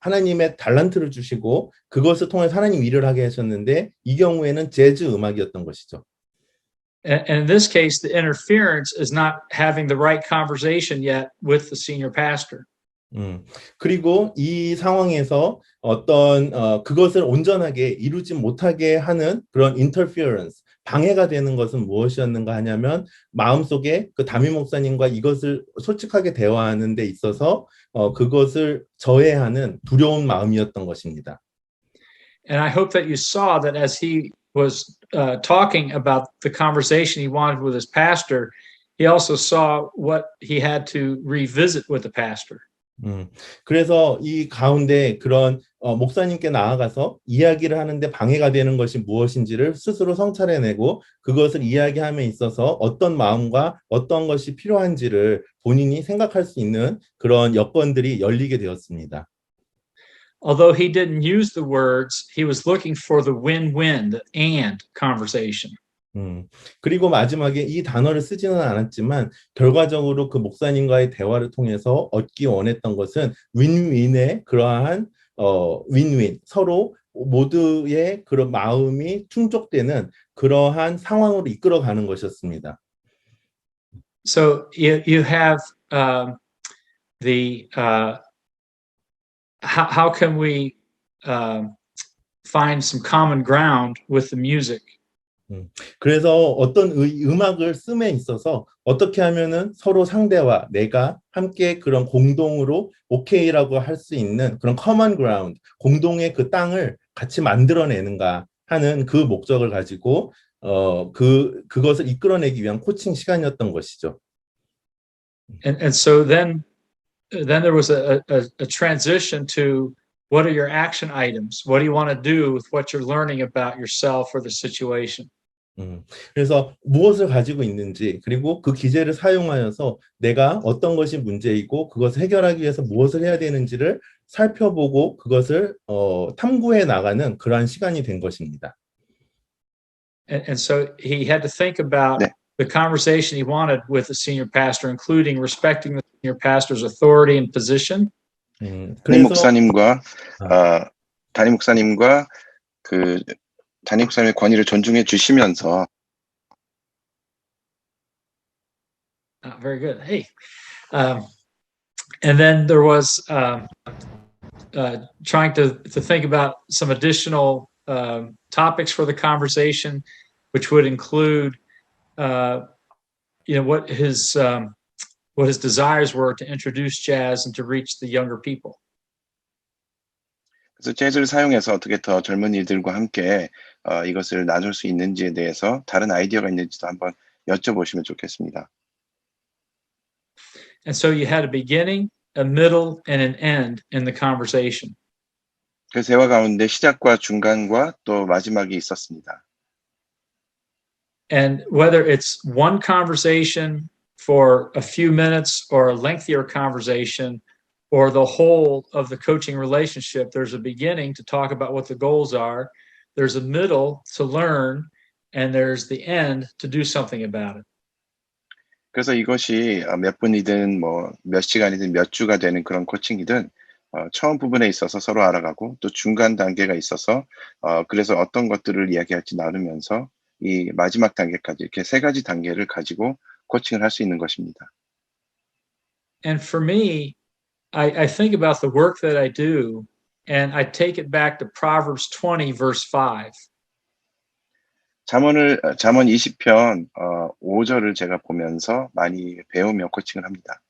하나님의 달란트를 주시고 그것을 통해서 하나님 일을 하게 하셨는데 이 경우에는 재즈 음악이었던 것이죠. And in this case, the interference is not having the right conversation yet with the senior pastor. 그리고 이 상황에서 어떤 그것을 온전하게 이루지 못하게 하는 그런 interference, 방해가 되는 것은 무엇이었는가 하냐면 마음속에 그 담임 목사님과 이것을 솔직하게 대화하는 데 있어서 그것을 저해하는 두려운 마음이었던 것입니다. And I hope that you saw that as he was talking about the conversation he wanted with his pastor, he also saw what he had to revisit with the pastor. 그래서 이 가운데 그런 목사님께 나아가서 이야기를 하는데 방해가 되는 것이 무엇인지를 스스로 성찰해내고 그것을 이야기함에 있어서 어떤 마음과 어떤 것이 필요한지를 본인이 생각할 수 있는 그런 여건들이 열리게 되었습니다. Although he didn't use the words, he was looking for the win-win, the and conversation. 그리고 마지막에 이 단어를 쓰지는 않았지만 결과적으로 그 목사님과의 대화를 통해서 얻기 원했던 것은 윈윈의 그러한 윈윈, 서로 모두의 그런 마음이 충족되는 그러한 상황으로 이끌어가는 것이었습니다. So you have how can we find some common ground with the music? 그래서 어떤 음악을 씀에 있어서 어떻게 하면은 서로 상대와 내가 함께 그런 공동으로 오케이라고 할 수 있는 그런 common ground, 공동의 그 땅을 같이 만들어내는가 하는 그 목적을 가지고 그것을 이끌어내기 위한 코칭 시간이었던 것이죠. And so then there was a transition to what are your action items? What do you want to do with what you're learning about yourself or the situation? 그래서 무엇을 가지고 있는지 그리고 그 기제를 사용하여서 내가 어떤 것이 문제이고 그것을 해결하기 위해서 무엇을 해야 되는지를 살펴보고 그것을 탐구해 나가는 그러한 시간이 된 것입니다. And so he had to think about 네. the conversation he wanted with the senior pastor, including respecting the senior pastor's authority and position. 담임 목사님과 담임 목사님과 그 담임 목사님의 권위를 존중해 주시면서 Very good. Hey, and then there was trying to think about some additional topics for the conversation, which would include, what his desires were to introduce jazz and to reach the younger people. 그래서 재즈를 사용해서 어떻게 더 젊은이들과 함께 이것을 나눌 수 있는지에 대해서 다른 아이디어가 있는지도 한번 여쭤보시면 좋겠습니다. And so you had a beginning, a middle, and an end in the conversation. 그 대화 가운데 시작과 중간과 또 마지막이 있었습니다. And whether it's one conversation for a few minutes or a lengthier conversation or the whole of the coaching relationship, there's a beginning to talk about what the goals are, there's a middle to learn, and there's the end to do something about it. 그래서 이것이 몇 분이든 뭐 몇 시간이든 몇 주가 되는 그런 코칭이든 처음 부분에 있어서 서로 알아가고 또 중간 단계가 있어서 그래서 어떤 것들을 이야기할지 나누면서 이 마지막 단계까지 이렇게 세 가지 단계를 가지고 코칭을 할 수 있는 것입니다. And for me, I think about the work that I do, and I take it back to Proverbs 20, verse 5. 잠언 20편 5절을 제가 보면서 많이 배우며 코칭을 합니다.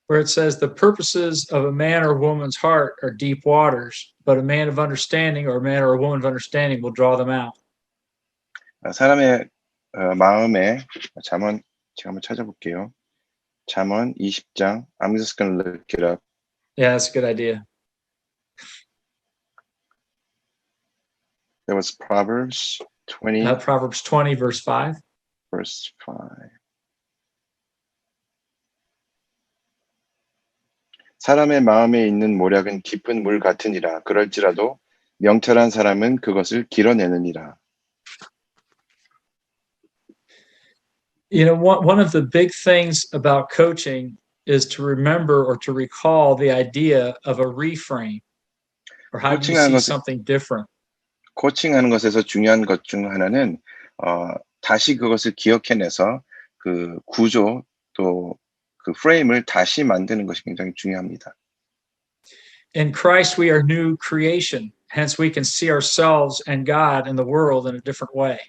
where it says the purposes of a man or woman's heart are deep waters, but a man of understanding or a man or a woman of understanding will draw them out. 사람의 마음에 잠언 제가 한번 찾아볼게요. 잠언 20장. I'm just going to look it up. Yeah, that's a good idea. There was Proverbs 20, Proverbs 20, verse 5. verse 5. 사람의 마음에 있는 모략은 깊은 물 같으니라. 그럴지라도 명철한 사람은 그것을 길어내느니라. You know, one of the big things about coaching is to remember or to recall the idea of a reframe, or how do you see something different? 코칭하는 것에서 중요한 것 중 하나는 다시 그것을 기억해내서 그 구조 또 그 프레임을 다시 만드는 것이 굉장히 중요합니다. In Christ, we are new creation. Hence, we can see ourselves and God and the world in a different way.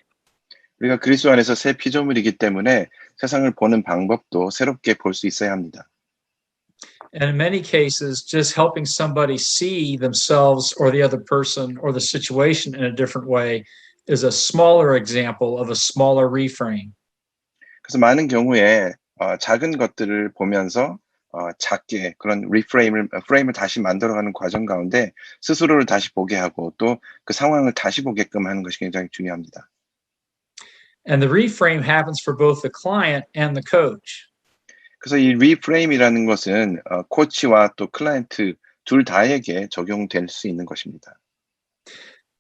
우리가 그리스도 안에서 새 피조물이기 때문에 세상을 보는 방법도 새롭게 볼 수 있어야 합니다. And in many cases, just helping somebody see themselves or the other person or the situation in a different way is a smaller example of a smaller reframe. 그래서 많은 경우에 작은 것들을 보면서 작게 그런 프레임을 다시 만들어가는 과정 가운데 스스로를 다시 보게 하고 또 그 상황을 다시 보게끔 하는 것이 굉장히 중요합니다. And the reframe happens for both the client and the coach. 그래서 이 리프레임이라는 것은 코치와 또 클라이언트 둘 다에게 적용될 수 있는 것입니다.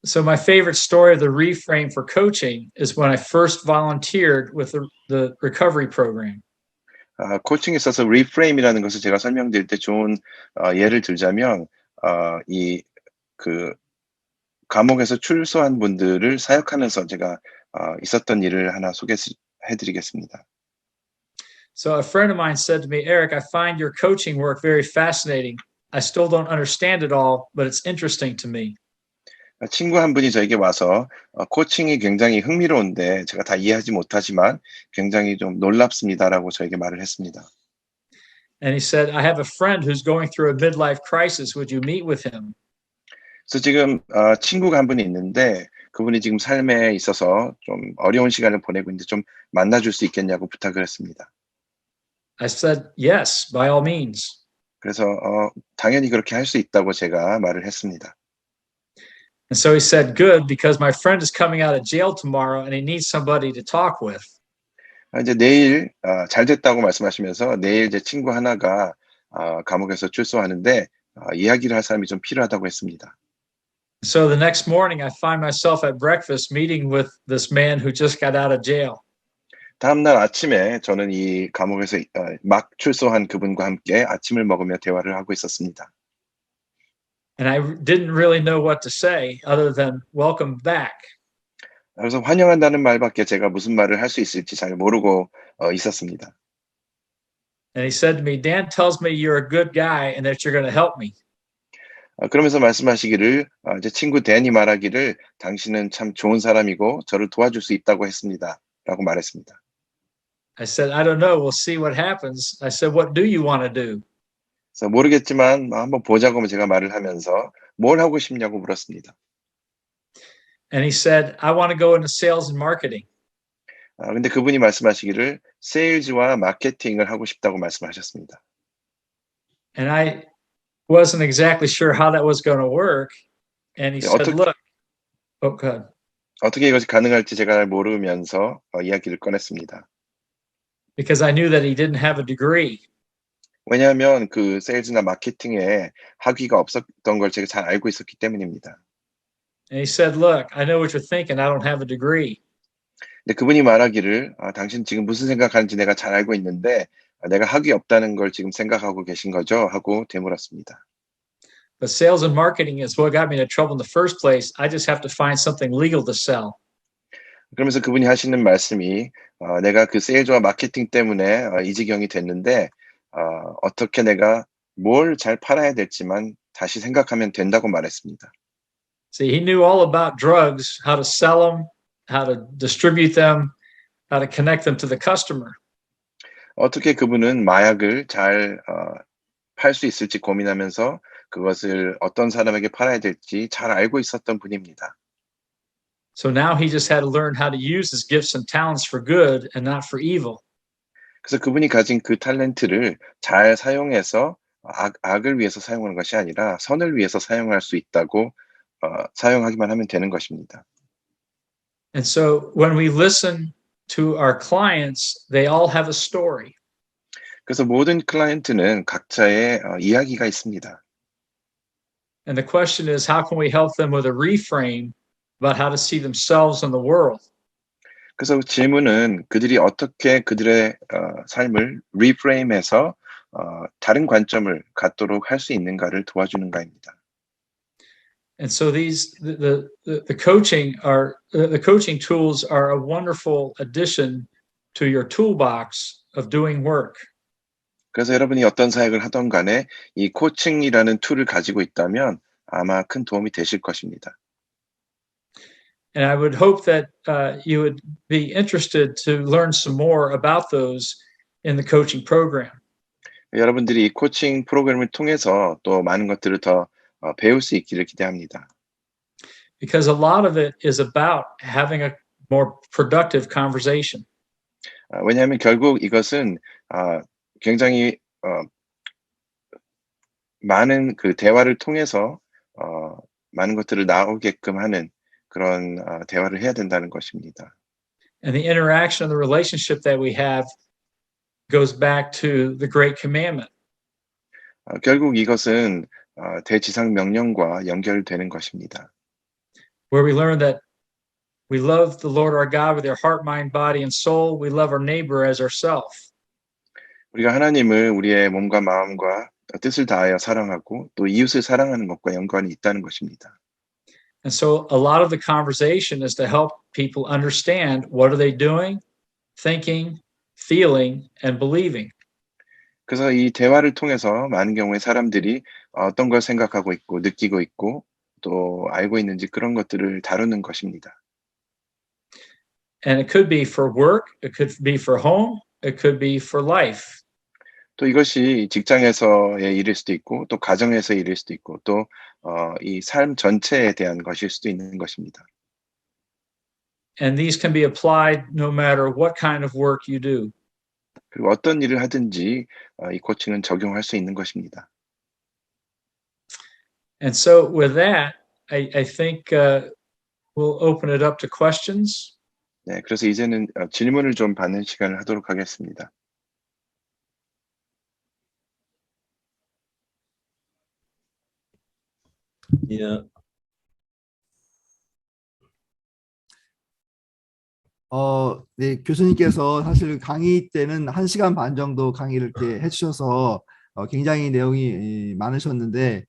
So my favorite story of the reframe for coaching is when I first volunteered with the recovery program. 코칭에 있어서 리프레임이라는 것을 제가 설명드릴 때 좋은 예를 들자면 이 그 감옥에서 출소한 분들을 사역하면서 제가 있었던 일을 하나 소개해드리겠습니다. So a friend of mine said to me, Eric, I find your coaching work very fascinating. I still don't understand it all, but it's interesting to me. 친구 한 분이 저에게 와서 코칭이 굉장히 흥미로운데 제가 다 이해하지 못하지만 굉장히 좀 놀랍습니다라고 저에게 말을 했습니다. And he said, I have a friend who's going through a midlife crisis. Would you meet with him? 그래서 지금 친구가 한 분이 있는데 그분이 지금 삶에 있어서 좀 어려운 시간을 보내고 있는데 좀 만나줄 수 있겠냐고 부탁을 했습니다. I said, yes, by all means. 그래서 당연히 그렇게 할 수 있다고 제가 말을 했습니다. And so he said, good, because my friend is coming out of jail tomorrow and he needs somebody to talk with. 이제 내일 잘 됐다고 말씀하시면서 내일 제 친구 하나가 감옥에서 출소하는데 이야기를 할 사람이 좀 필요하다고 했습니다. So the next morning I find myself at breakfast meeting with this man who just got out of jail. 다음 날 아침에 저는 이 감옥에서 막 출소한 그분과 함께 아침을 먹으며 대화를 하고 있었습니다. And I didn't really know what to say other than welcome back. 그래서 환영한다는 말밖에 제가 무슨 말을 할 수 있을지 잘 모르고 있었습니다. And he said to me, Dan tells me you're a good guy and that you're going to help me. 그러면서 말씀하시기를 제 친구 댄이 말하기를 당신은 참 좋은 사람이고 저를 도와줄 수 있다고 했습니다. 라고 말했습니다. I said, I don't know. We'll see what happens. I said, what do you want to do? 그래서 모르겠지만 한번 보자고 제가 말을 하면서 뭘 하고 싶냐고 물었습니다. And he said, I want to go into sales and marketing. 근데 그분이 말씀하시기를 세일즈와 마케팅을 하고 싶다고 말씀하셨습니다. And I wasn't exactly sure how that was going to work. And he said, look, oh, God. 어떻게 이것이 가능할지 제가 잘 모르면서 이야기를 꺼냈습니다. Because I knew that he didn't have a degree. 왜냐하면 그 세일즈나 마케팅에 학위가 없었던 걸 제가 잘 알고 있었기 때문입니다. And he said, look, I know what you're thinking. I don't have a degree. 근데 그분이 말하기를 당신 지금 무슨 생각하는지 내가 잘 알고 있는데 내가 학위 없다는 걸 지금 생각하고 계신 거죠? 하고 되물었습니다. But sales and marketing is what got me into trouble in the first place. I just have to find something legal to sell. 그러면서 그분이 하시는 말씀이 내가 그 세일즈와 마케팅 때문에 이 지경이 됐는데 어떻게 내가 뭘 잘 팔아야 될지만 다시 생각하면 된다고 말했습니다. See, he knew all about drugs, how to sell them, how to distribute them, how to connect them to the customer. 어떻게 그분은 마약을 잘 팔 수 있을지 고민하면서 그것을 어떤 사람에게 팔아야 될지 잘 알고 있었던 분입니다. So now he just had to learn how to use his gifts and talents for good and not for evil. 그래서 그분이 가진 그 탤런트를 잘 사용해서 악을 위해서 사용하는 것이 아니라 선을 위해서 사용할 수 있다고 사용하기만 하면 되는 것입니다. And so when we listen to our clients, they all have a story. 그래서 모든 클라이언트는 각자의 이야기가 있습니다. And the question is, how can we help them with a reframe about how to see themselves in the world? 그래서 질문은 그들이 어떻게 그들의 삶을 리프레임해서 다른 관점을 갖도록 할 수 있는가를 도와주는가입니다. And so the coaching tools are a wonderful addition to your toolbox of doing work. 그래서 여러분이 어떤 사역을 하던 간에 이 코칭이라는 툴을 가지고 있다면 아마 큰 도움이 되실 것입니다. And I would hope that you would be interested to learn some more about those in the coaching program. 여러분들이 이 코칭 프로그램을 통해서 또 많은 것들을 더 배울 수 있기를 기대합니다. Because a lot of it is about having a more productive conversation. 왜냐하면 결국 이것은 굉장히 많은 그 대화를 통해서 많은 것들을 나오게끔 하는 그런 대화를 해야 된다는 것입니다. And the interaction of the relationship that we have goes back to the Great Commandment. 결국 이것은 대지상 명령과 연결되는 것입니다. Where we learn that we love the Lord our God with our heart, mind, body, and soul. We love our neighbor as ourselves. 우리가 하나님을 우리의 몸과 마음과 뜻을 다하여 사랑하고 또 이웃을 사랑하는 것과 연관이 있다는 것입니다. And so a lot of the conversation is to help people understand what are they doing, thinking, feeling, and believing. 그래서 이 대화를 통해서 많은 경우에 사람들이 어떤 걸 생각하고 있고 느끼고 있고 또 알고 있는지 그런 것들을 다루는 것입니다. And it could be for work, it could be for home, it could be for life. 또 이것이 직장에서의 일일 수도 있고 또 가정에서의 일일 수도 있고 또 이 삶 전체에 대한 것일 수도 있는 것입니다. And these can be applied no matter what kind of work you do. 그리고 어떤 일을 하든지 이 코칭은 적용할 수 있는 것입니다. And so with that, I think we'll open it up to questions. 네, 그래서 이제는 질문을 좀 받는 시간을 하도록 하겠습니다. Yeah. 네, 교수님께서 사실 강의 때는 1시간 반 정도 강의를 이렇게 해주셔서 굉장히 내용이 많으셨는데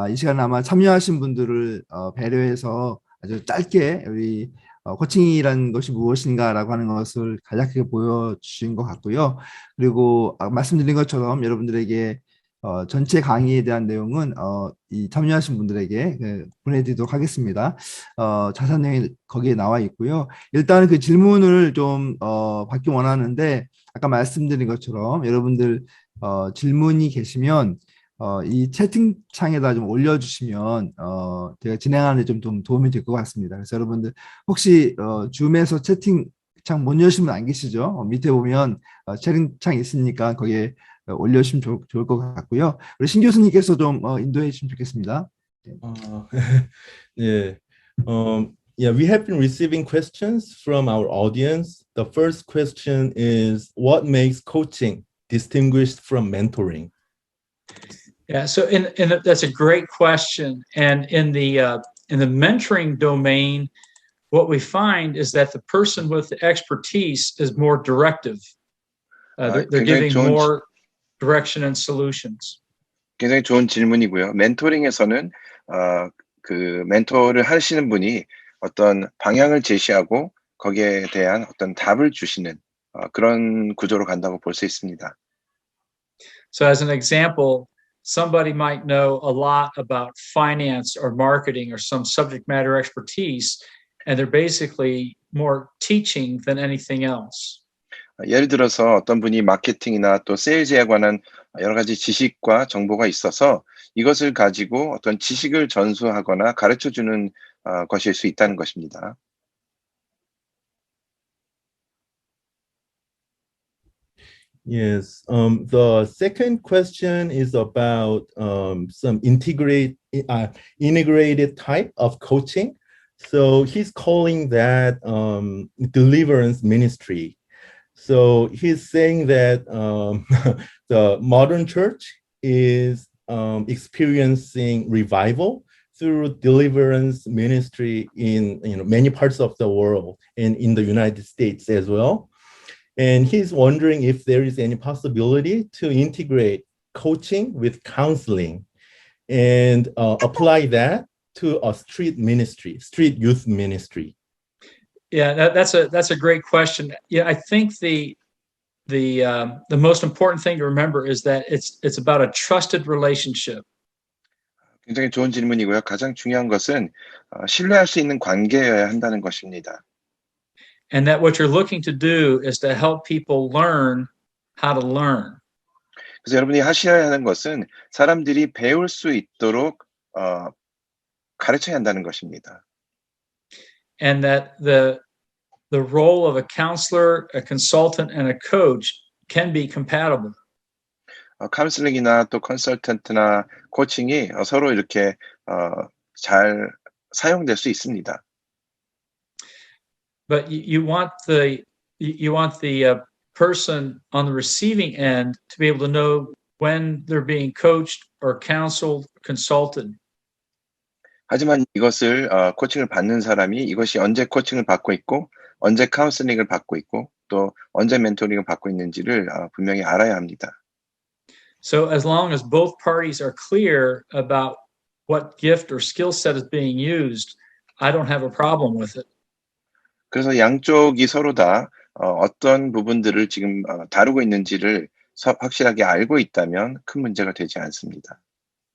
이 시간 아마 참여하신 분들을 배려해서 아주 짧게 우리 코칭이라는 것이 무엇인가라고 하는 것을 간략하게 보여주신 것 같고요. 그리고 말씀드린 것처럼 여러분들에게 전체 강의에 대한 내용은 이 참여하신 분들에게 보내드리도록 하겠습니다. 자세한 내용이 거기에 나와 있고요. 일단 그 질문을 좀 받기 원하는데 아까 말씀드린 것처럼 여러분들 질문이 계시면 이 채팅창에다 좀 올려주시면 제가 진행하는 데 좀 도움이 될 것 같습니다. 그래서 여러분들 혹시 줌에서 채팅창 못 여시면 안 계시죠? 밑에 보면 채팅창 있으니까 거기에 올려주시면 좋을 것 같고요. 우리 신 교수님께서 좀 인도해 주시면 좋겠습니다. Yeah. Yeah, we have been receiving questions from our audience. The first question is, what makes coaching distinguished from mentoring? Yeah, so that's a great question. And in the mentoring domain, what we find is that the person with the expertise is more directive. They're giving more direction and solutions. 굉장히 좋은 질문이고요. 멘토링에서는 그 멘토를 하시는 분이 어떤 방향을 제시하고 거기에 대한 어떤 답을 주시는 그런 구조로 간다고 볼 수 있습니다. So as an example, somebody might know a lot about finance or marketing or some subject matter expertise, and they're basically more teaching than anything else. 예를 들어서 어떤 분이 마케팅이나 또 세일즈에 관한 여러 가지 지식과 정보가 있어서 이것을 가지고 어떤 지식을 전수하거나 가르쳐 주는 것일 수 있다는 것입니다. Yes. The second question is about some integrated type of coaching. So he's calling that deliverance ministry. So he's saying that the modern church is experiencing revival through deliverance ministry in many parts of the world and in the United States as well. And he's wondering if there is any possibility to integrate coaching with counseling and apply that to a street ministry, street youth ministry. Yeah, that's a great question. Yeah, I think the most important thing to remember is that it's about a trusted relationship. 굉장히 좋은 질문이고요. 가장 중요한 것은 신뢰할 수 있는 관계여야 한다는 것입니다. And that what you're looking to do is to help people learn how to learn. 그래서 여러분이 하셔야 하는 것은 사람들이 배울 수 있도록 가르쳐야 한다는 것입니다. And that the role of a counselor, a consultant, and a coach can be compatible. 카운슬링이나 또 컨설턴트나 코칭이 서로 이렇게 잘 사용될 수 있습니다. But you want the person on the receiving end to be able to know when they're being coached or counseled, consulted. 하지만 이것을 코칭을 받는 사람이 이것이 언제 코칭을 받고 있고 언제 카운슬링을 받고 있고 또 언제 멘토링을 받고 있는지를 분명히 알아야 합니다. So as long as both parties are clear about what gift or skill set is being used, I don't have a problem with it. 그래서 양쪽이 서로 다 어떤 부분들을 지금 다루고 있는지를 확실하게 알고 있다면 큰 문제가 되지 않습니다.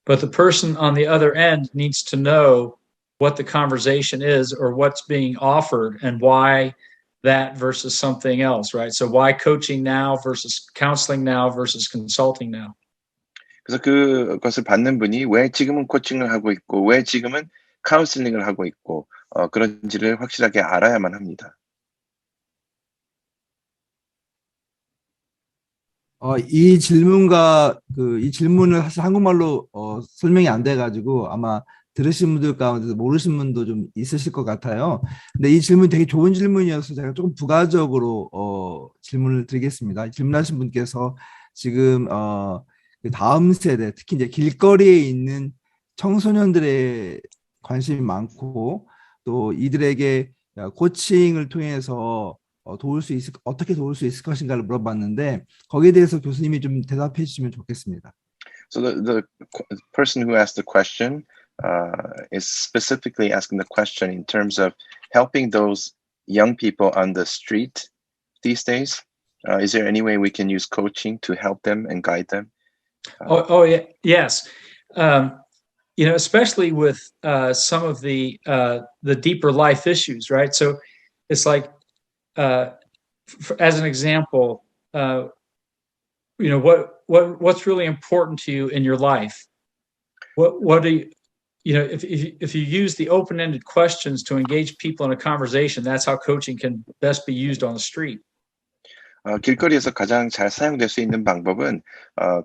But the person on the other end needs to know what the conversation is or what's being offered and why that versus something else, right? So why coaching now versus counseling now versus consulting now? 그래서 그것을 받는 분이 왜 지금은 코칭을 하고 있고 왜 지금은 카운슬링을 하고 있고 그런지를 확실하게 알아야만 합니다. 이 질문과 이 질문을 사실 한국말로 설명이 안 돼가지고 아마 들으신 분들 가운데서 모르신 분도 좀 있으실 것 같아요. 근데 이 질문 되게 좋은 질문이어서 제가 조금 부가적으로 질문을 드리겠습니다. 질문하신 분께서 지금 그 다음 세대, 특히 이제 길거리에 있는 청소년들의 관심이 많고 또 이들에게 코칭을 통해서 어떻게 도울 수 있을 것인가를 물어봤는데 거기에 대해서 교수님이 좀 대답해 주시면 좋겠습니다. So the person who asked the question is specifically asking the question in terms of helping those young people on the street these days. Is there any way we can use coaching to help them and guide them? Yeah, yes. Especially with some of the deeper life issues, right? So it's like, as an example, what's really important to you in your life? What do you, if you use the open-ended questions to engage people in a conversation, that's how coaching can best be used on the street. 길거리에서 가장 잘 사용될 수 있는 방법은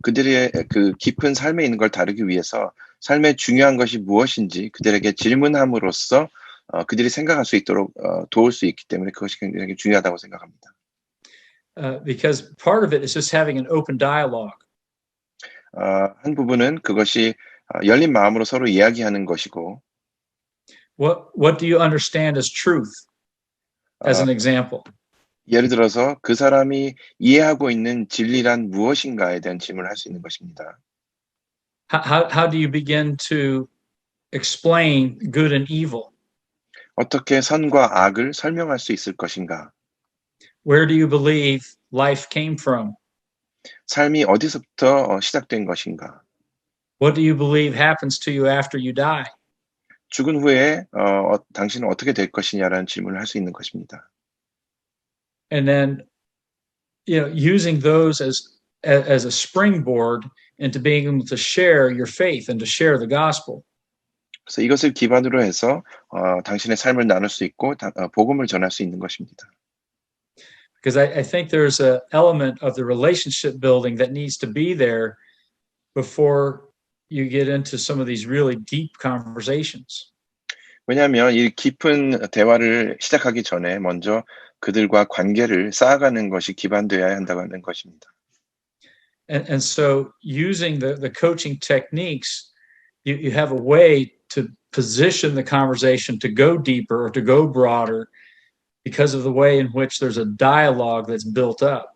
그들의 그 깊은 삶에 있는 걸 다루기 위해서 삶의 중요한 것이 무엇인지 그들에게 질문함으로써 그들이 생각할 수 있도록 도울 수 있기 때문에 그것이 굉장히 중요하다고 생각합니다. Because part of it is just having an open dialogue. 한 부분은 그것이 열린 마음으로 서로 이야기하는 것이고. What do you understand as truth? As an example. 예를 들어서 그 사람이 이해하고 있는 진리란 무엇인가에 대한 질문을 할 수 있는 것입니다. How do you begin to explain good and evil? 어떻게 선과 악을 설명할 수 있을 것인가? Where do you believe life came from? 삶이 어디서부터 시작된 것인가? What do you believe happens to you after you die? 죽은 후에 당신은 어떻게 될 것이냐라는 질문을 할 수 있는 것입니다. And then using those as a springboard into being able to share your faith and to share the gospel. 그래서 이것을 기반으로 해서 당신의 삶을 나눌 수 있고 복음을 전할 수 있는 것입니다. Because I think there's an element of the relationship building that needs to be there before you get into some of these really deep conversations. 왜냐하면 이 깊은 대화를 시작하기 전에 먼저 그들과 관계를 쌓아가는 것이 기반되어야 한다는 것입니다. And so using the coaching techniques, you have a way to position the conversation to go deeper or to go broader because of the way in which there's a dialogue that's built up.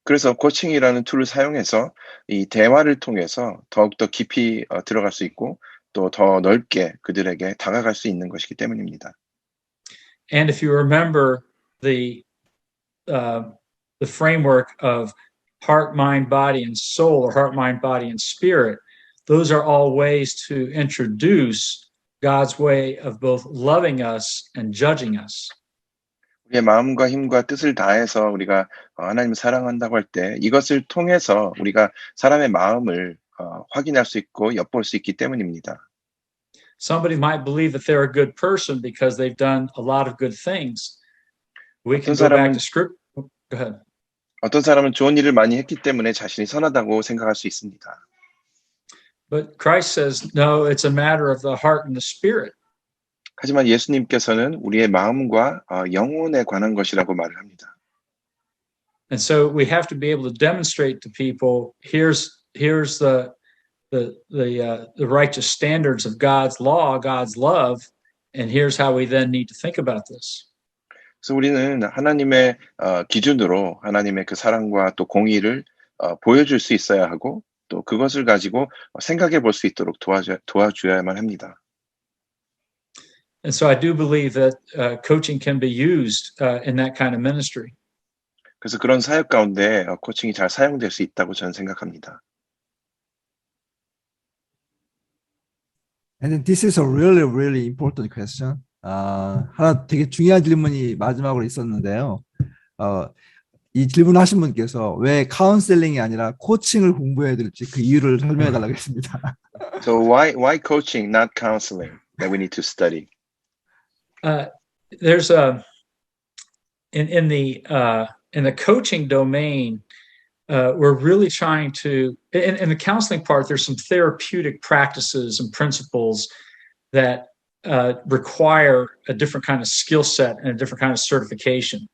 그래서 코칭이라는 툴을 사용해서 이 대화를 통해서 더욱더 깊이 들어갈 수 있고 또 더 넓게 그들에게 다가갈 수 있는 것이기 때문입니다. And if you remember the framework of heart, mind, body, and soul, or heart, mind, body, and spirit, those are all ways to introduce God's way of both loving us and judging us. 우리의 마음과 힘과 뜻을 다해서 우리가 하나님을 사랑한다고 할 때 이것을 통해서 우리가 사람의 마음을 확인할 수 있고 엿볼 수 있기 때문입니다. Somebody might believe that they're a good person because they've done a lot of good things. We can go back to script. Go ahead. 어떤 사람은 좋은 일을 많이 했기 때문에 자신이 선하다고 생각할 수 있습니다. But Christ says, no, it's a matter of the heart and the spirit. 하지만 예수님께서는 우리의 마음과 영혼에 관한 것이라고 말을 합니다. And so we have to be able to demonstrate to people, here's the righteous standards of God's law, God's love, and here's how we then need to think about this. 그래서 우리는 하나님의 기준으로 하나님의 그 사랑과 또 공의를 보여줄 수 있어야 하고 또 그것을 가지고 생각해 볼 수 있도록 도와줘야만 합니다. And so I do believe that coaching can be used in that kind of ministry. 그래서 그런 사역 가운데 코칭이 잘 사용될 수 있다고 저는 생각합니다. And then this is a really, really important question. 하나 되게 중요한 질문이 마지막으로 있었는데요. 이 질문하신 분께서 왜 카운셀링이 아니라 코칭을 공부해야 될지 그 이유를 설명해 달라고 했습니다. So why coaching, not counseling, that we need to study? There's in the coaching domain, we're really trying to, in the counseling part, there's some therapeutic practices and principles that require a different kind of skill set and a different kind of certification.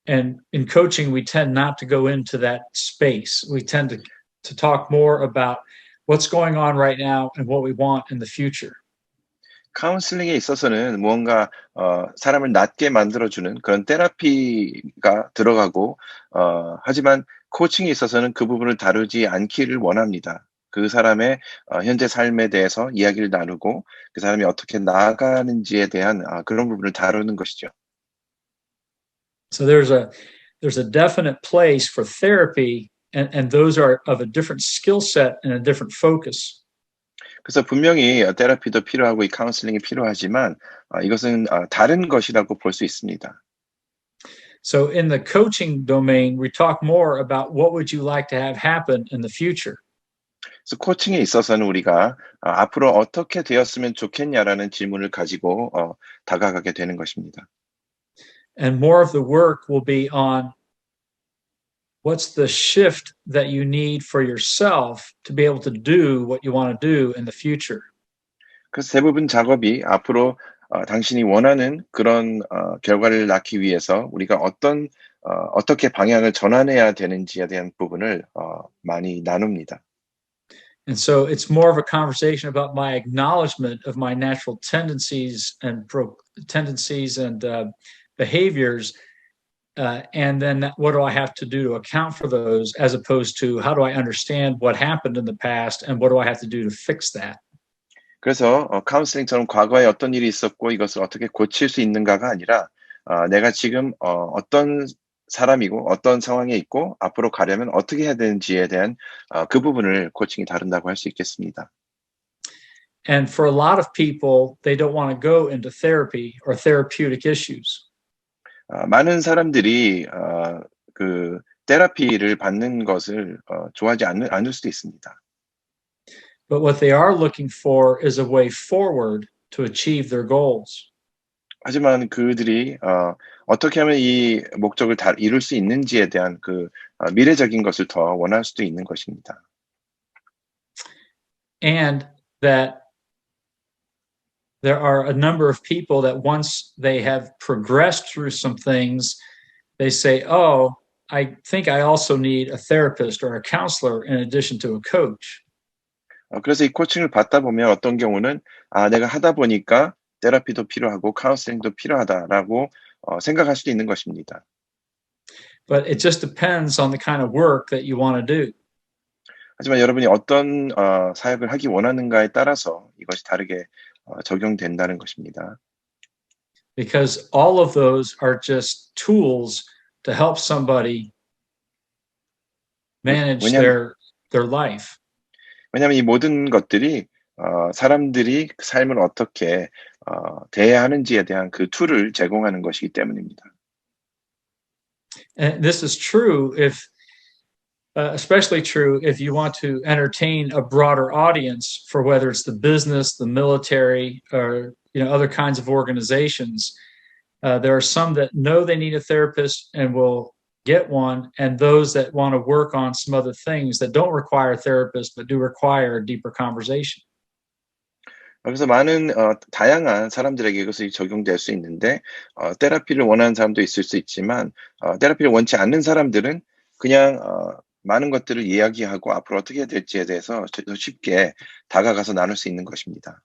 And in coaching, we tend not to go into that space. We tend to talk more about what's going on right now and what we want in the future. 카운슬링에 있어서는 무언가 사람을 낫게 만들어주는 그런 테라피가 들어가고 하지만 코칭에 있어서는 그 부분을 다루지 않기를 원합니다. 그 사람의 현재 삶에 대해서 이야기를 나누고 그 사람이 어떻게 나아가는지에 대한 그런 부분을 다루는 것이죠. So there's a definite place for therapy, and those are of a different skill set and a different focus. 그래서 분명히 테라피도 필요하고 이 카운슬링이 필요하지만 이것은 다른 것이라고 볼 수 있습니다. So in the coaching domain, we talk more about what would you like to have happen in the future. 그래서 코칭에 있어서는 우리가 앞으로 어떻게 되었으면 좋겠냐라는 질문을 가지고 다가가게 되는 것입니다. And more of the work will be on what's the shift that you need for yourself to be able to do what you want to do in the future. 그래서 대부분 작업이 앞으로 당신이 원하는 그런 결과를 낳기 위해서 우리가 어떻게 방향을 전환해야 되는지에 대한 부분을 많이 나눕니다. And so it's more of a conversation about my acknowledgement of my natural tendencies and behaviors, and then what do I have to do to account for those, as opposed to how do I understand what happened in the past and what do I have to do to fix that. 그래서 카운슬링처럼 과거에 어떤 일이 있었고 이것을 어떻게 고칠 수 있는가가 아니라 내가 지금 어떤 사람이고 어떤 상황에 있고 앞으로 가려면 어떻게 해야 되는지에 대한 그 부분을 코칭이 다룬다고 할 수 있겠습니다. And for a lot of people, they don't want to go into therapy or therapeutic issues. 많은 사람들이 그 테라피를 받는 것을 좋아하지 않을 수도 있습니다. But what they are looking for is a way forward to achieve their goals. 하지만 그들이 어떻게 하면 이 목적을 다 이룰 수 있는지에 대한 그 미래적인 것을 더 원할 수도 있는 것입니다. And that there are a number of people that once they have progressed through some things, they say, oh, I think I also need a therapist or a counselor in addition to a coach. 그래서 이 코칭을 받다 보면 어떤 경우는 내가 하다 보니까 테라피도 필요하고 카운슬링도 필요하다라고 생각할 수도 있는 것입니다. But it just depends on the kind of work that you want to do. 하지만 여러분이 어떤 사역을 하기 원하는가에 따라서 이것이 다르게 적용된다는 것입니다. Because all of those are just tools to help somebody manage their life. 왜냐하면 이 모든 것들이 사람들이 그 삶을 어떻게 대해야 하는지에 대한 그 툴을 제공하는 것이기 때문입니다. And this is true if, especially true if you want to entertain a broader audience for whether it's the business, the military, or other kinds of organizations. There are some that know they need a therapist and will get one, and those that want to work on some other things that don't require a therapist but do require a deeper conversation. 그래서 많은 다양한 사람들에게 이것이 적용될 수 있는데 테라피를 원하는 사람도 있을 수 있지만 테라피를 원치 않는 사람들은 그냥 많은 것들을 이야기하고 앞으로 어떻게 해야 될지에 대해서 더 쉽게 다가가서 나눌 수 있는 것입니다.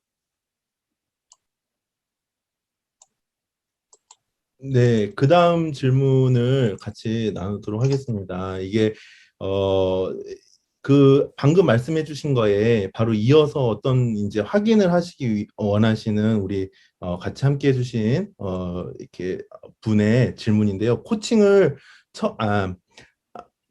네, 그 다음 질문을 같이 나누도록 하겠습니다. 이게 그 방금 말씀해 주신 거에 바로 이어서 어떤 이제 확인을 하시기 원하시는 우리 같이 함께 해 주신 이렇게 분의 질문인데요. 코칭을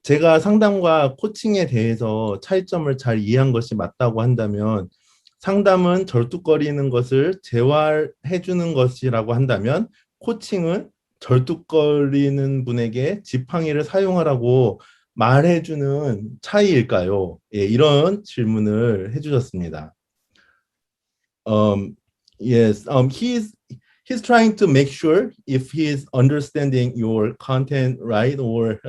제가 상담과 코칭에 대해서 차이점을 잘 이해한 것이 맞다고 한다면 상담은 절뚝거리는 것을 재활해 주는 것이라고 한다면 코칭은 절뚝거리는 분에게 지팡이를 사용하라고 말해주는 차이일까요? 예, 이런 질문을 해주셨습니다. Yes, he's trying to make sure if he's understanding your content right or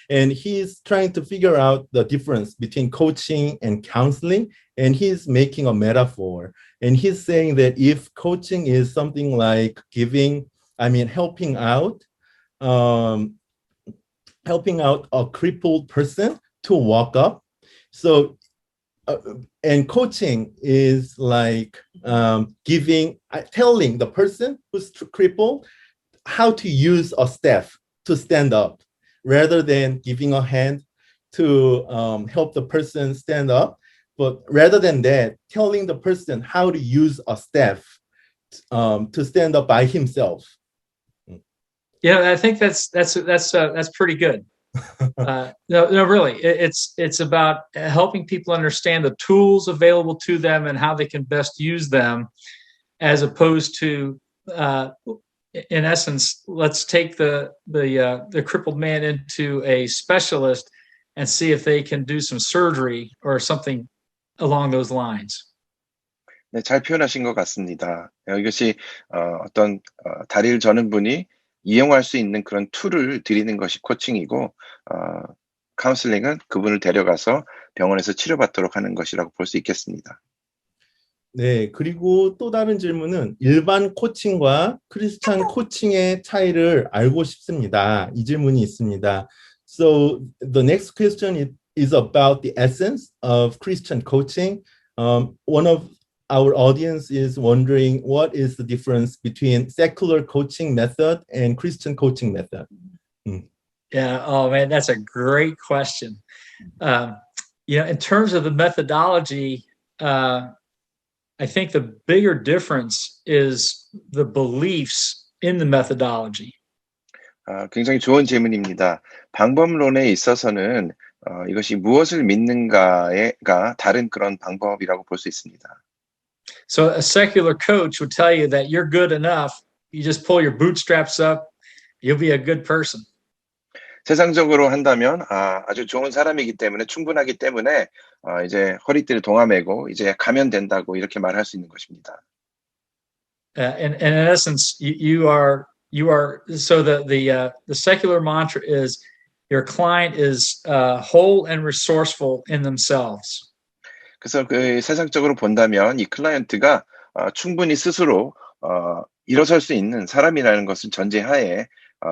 and he's trying to figure out the difference between coaching and counseling, and he's making a metaphor, and he's saying that if coaching is something like helping out a crippled person to walk up. So, and coaching is like telling the person who's crippled how to use a staff to stand up, rather than giving a hand to help the person stand up. But rather than that, telling the person how to use a staff to stand up by himself. Yeah, I think that's pretty good. No, really, it's about helping people understand the tools available to them and how they can best use them, as opposed to, in essence, let's take the crippled man into a specialist and see if they can do some surgery or something along those lines. 네, 잘 표현하신 것 같습니다. 이것이 어떤 다리를 저는 분이 이용할 수 있는 그런 툴을 드리는 것이 코칭이고 카운슬링은 그분을 데려가서 병원에서 치료받도록 하는 것이라고 볼 수 있겠습니다. 네, 그리고 또 다른 질문은 일반 코칭과 크리스찬 코칭의 차이를 알고 싶습니다. 이 질문이 있습니다. So the next question is about the essence of Christian coaching. One of our audience is wondering what is the difference between secular coaching method and Christian coaching method. Yeah, oh man, that's a great question. In terms of the methodology, I think the bigger difference is the beliefs in the methodology. 굉장히 좋은 질문입니다. 방법론에 있어서는 이것이 무엇을 믿는가가 다른 그런 방법이라고 볼 수 있습니다. So a secular coach will tell you that you're good enough. You just pull your bootstraps up, you'll be a good person. 세상적으로 한다면 아주 좋은 사람이기 때문에 충분하기 때문에 이제 허리띠를 동아매고 이제 가면 된다고 이렇게 말할 수 있는 것입니다. And in essence, you are so the secular mantra is your client is whole and resourceful in themselves. 그래서 그 세상적으로 본다면 이 클라이언트가 충분히 스스로 일어설 수 있는 사람이라는 것을 전제하에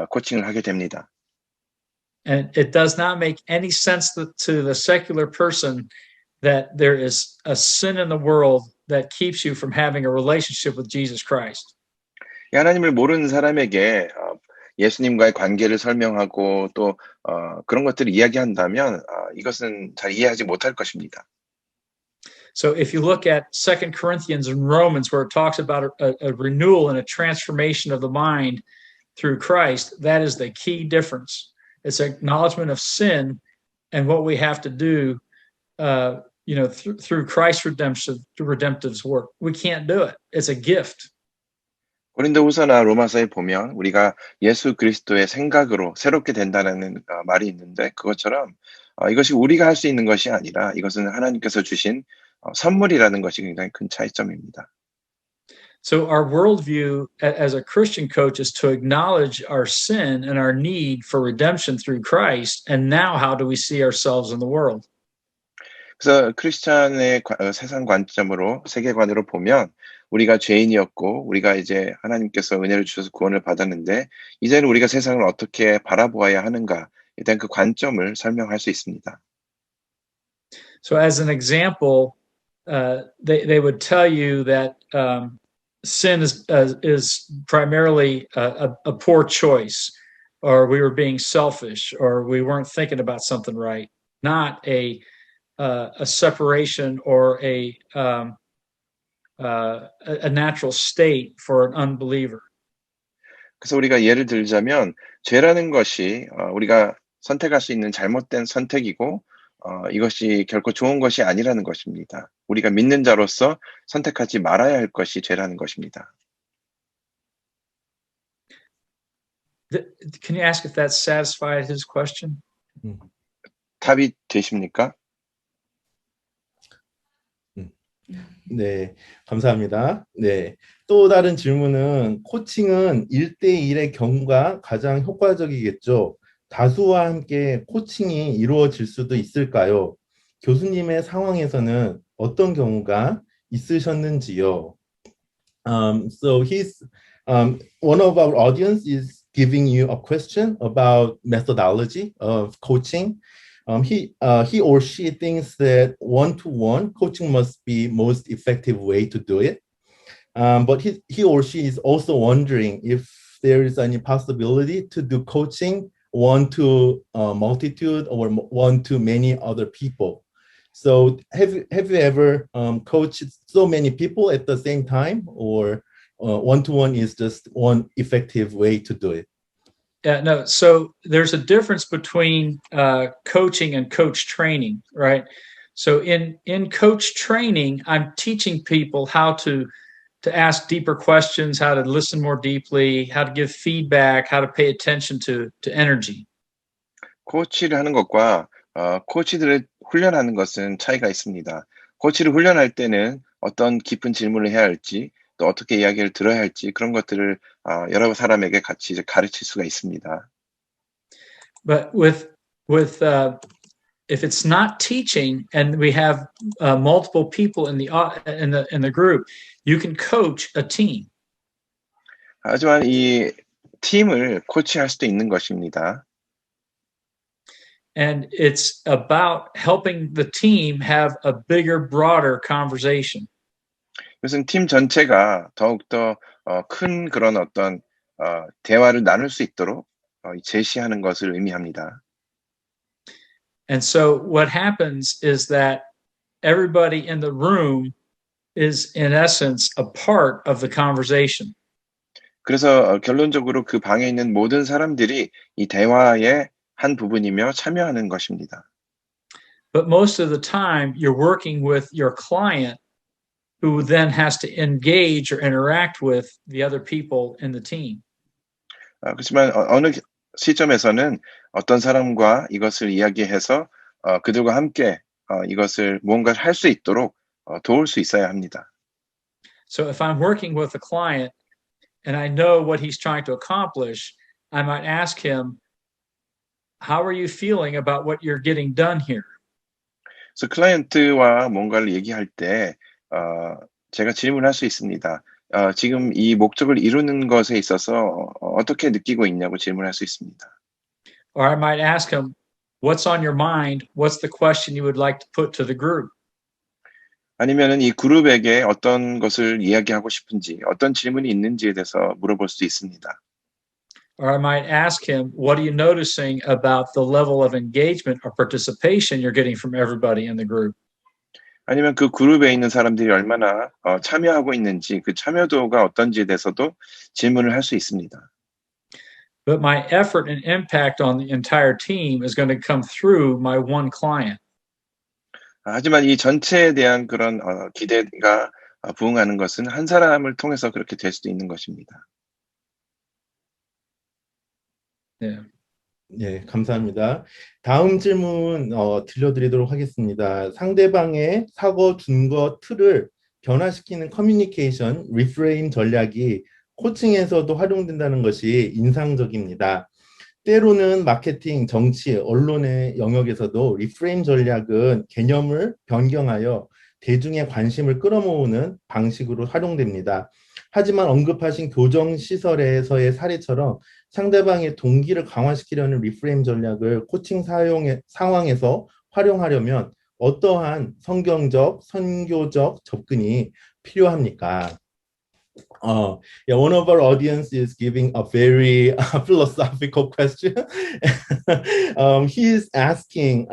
코칭을 하게 됩니다. And it does not make any sense to the secular person that there is a sin in the world that keeps you from having a relationship with Jesus Christ. 하나님을 모르는 사람에게 예수님과의 관계를 설명하고 또 그런 것들을 이야기한다면 이것은 잘 이해하지 못할 것입니다. So if you look at 2 Corinthians and Romans, where it talks about a renewal and a transformation of the mind through Christ, that is the key difference. It's acknowledgement of sin and what we have to do, through Christ's redemptive work. We can't do it. It's a gift. 고린도후서나 로마서에 보면 우리가 예수 그리스도의 생각으로 새롭게 된다는 말이 있는데 그것처럼 이것이 우리가 할 수 있는 것이 아니라 이것은 하나님께서 주신 선물이라는 것이 굉장히 큰 차이점입니다. So our worldview as a Christian coach is to acknowledge our sin and our need for redemption through Christ. And now how do we see ourselves in the world? 그래서 크리스찬의 세상 관점으로 세계관으로 보면 우리가 죄인이었고 우리가 이제 하나님께서 은혜를 주셔서 구원을 받았는데 이제는 우리가 세상을 어떻게 바라보아야 하는가에 대한 그 관점을 설명할 수 있습니다. So as an example, they would tell you that sin is primarily a poor choice, or we were being selfish, or we weren't thinking about something right, not a separation or a natural state for an unbeliever. 그래서 우리가 예를 들자면 죄라는 것이 우리가 선택할 수 있는 잘못된 선택이고 이것이 결코 좋은 것이 아니라는 것입니다. 우리가 믿는 자로서 선택하지 말아야 할 것이 죄라는 것입니다. Can you ask if that satisfied his question? 답이 되십니까? 네, 감사합니다. 네, 또 다른 질문은 코칭은 1대1의 경우가 가장 효과적이겠죠. 다수와 함께 코칭이 이루어질 수도 있을까요? 교수님의 상황에서는 어떤 경우가 있으셨는지요? So one of our audience is giving you a question about methodology of coaching. He or she thinks that one-to-one coaching must be most effective way to do it. But he or she is also wondering if there is any possibility to do coaching one to a multitude or one to many other people. So have you ever coached so many people at the same time, or one-to-one is just one effective way to do it? Yeah, no. So there's a difference between coaching and coach training, right? So in coach training, I'm teaching people how to ask deeper questions, how to listen more deeply, how to give feedback, how to pay attention to energy. 코치를 하는 것과 코치들을 훈련하는 것은 차이가 있습니다. 코치를 훈련할 때는 어떤 깊은 질문을 해야 할지 또 어떻게 이야기를 들어야 할지 그런 것들을 여러 사람에게 같이 이제 가르칠 수가 있습니다. But with if it's not teaching and we have multiple people in the group, you can coach a team. 하지만 이 팀을 코치할 수도 있는 것입니다. And it's about helping the team have a bigger, broader conversation. 이것은 팀 전체가 더욱더 큰 그런 어떤 대화를 나눌 수 있도록 제시하는 것을 의미합니다. And so what happens is that everybody in the room is in essence a part of the conversation. 그래서 결론적으로 그 방에 있는 모든 사람들이 이 대화의 한 부분이며 참여하는 것입니다. But most of the time you're working with your client who then has to engage or interact with the other people in the team. 그렇지만 시점에서는 어떤 사람과 이것을 이야기해서 그들과 함께 이것을 무언가를 할 수 있도록 도울 수 있어야 합니다. So if I'm working with a client and I know what he's trying to accomplish, I might ask him, how are you feeling about what you're getting done here? 그래서 클라이언트와 뭔가를 얘기할 때 제가 질문할 수 있습니다. 지금 이 목적을 이루는 것에 있어서 어떻게 느끼고 있냐고 질문할 수 있습니다. Or I might ask him, what's on your mind? What's the question you would like to put to the group? 아니면은 이 그룹에게 어떤 것을 이야기하고 싶은지, 어떤 질문이 있는지에 대해서 물어볼 수 있습니다. Or I might ask him, what are you noticing about the level of engagement or participation you're getting from everybody in the group? 아니면 그 그룹에 있는 사람들이 얼마나 참여하고 있는지, 그 참여도가 어떤지에 대해서도 질문을 할 수 있습니다. But my effort and impact on the entire team is going to come through my one client. 하지만 이 전체에 대한 그런 기대가 부응하는 것은 한 사람을 통해서 그렇게 될 수도 있는 것입니다. Yeah. 네, 감사합니다. 다음 질문 들려드리도록 하겠습니다. 상대방의 사고 준거 틀을 변화시키는 커뮤니케이션, 리프레임 전략이 코칭에서도 활용된다는 것이 인상적입니다. 때로는 마케팅, 정치, 언론의 영역에서도 리프레임 전략은 개념을 변경하여 대중의 관심을 끌어모으는 방식으로 활용됩니다. 하지만 언급하신 교정시설에서의 사례처럼 상대방의 동기를 강화시키려는 리프레임 전략을 코칭 상황에서 활용하려면 어떠한 성경적, 선교적 접근이 필요합니까? Yeah, one of our audience is giving a very philosophical question. He is asking,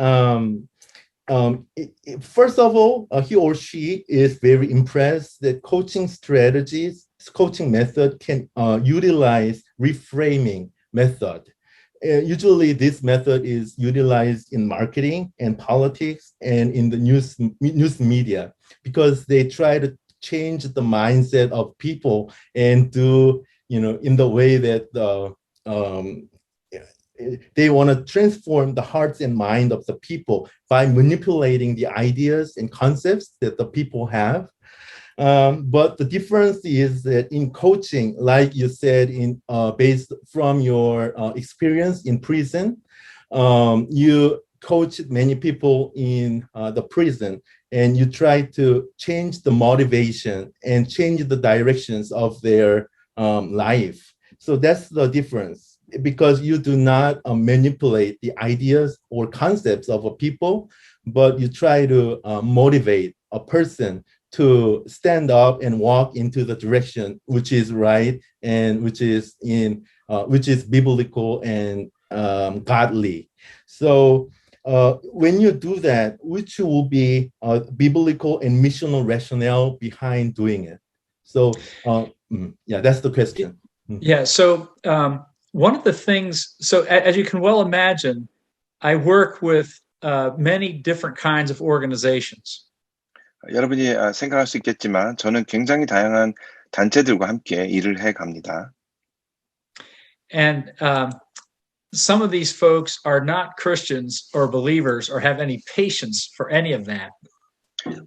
first of all, he or she is very impressed that coaching strategies, coaching method can utilize reframing method. Usually this method is utilized in marketing and politics and in the news media because they try to change the mindset of people and do, in the way that they want to transform the hearts and mind of the people by manipulating the ideas and concepts that the people have. But the difference is that in coaching, like you said, based from your experience in prison, you coach many people in the prison, and you try to change the motivation and change the directions of their life. So that's the difference, because you do not manipulate the ideas or concepts of a people, but you try to motivate a person to stand up and walk into the direction which is right and which is biblical and godly. So when you do that, which will be biblical and missional rationale behind doing it? So yeah, that's the question. Yeah. So one of the things, so as you can well imagine, I work with many different kinds of organizations. 여러분이 생각할 수 있겠지만 저는 굉장히 다양한 단체들과 함께 일을 해 갑니다. And some of these folks are not Christians or believers or have any patience for any of that.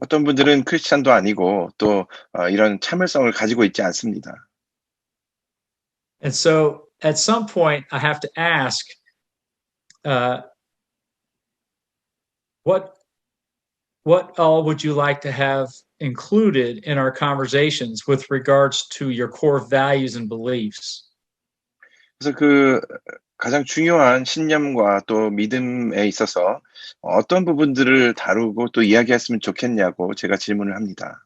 어떤 분들은 크리스찬도 아니고 또 이런 참을성을 가지고 있지 않습니다. And so at some point I have to ask, what all would you like to have included in our conversations with regards to your core values and beliefs? 그래서 그 가장 중요한 신념과 또 믿음에 있어서 어떤 부분들을 다루고 또 이야기했으면 좋겠냐고 제가 질문을 합니다.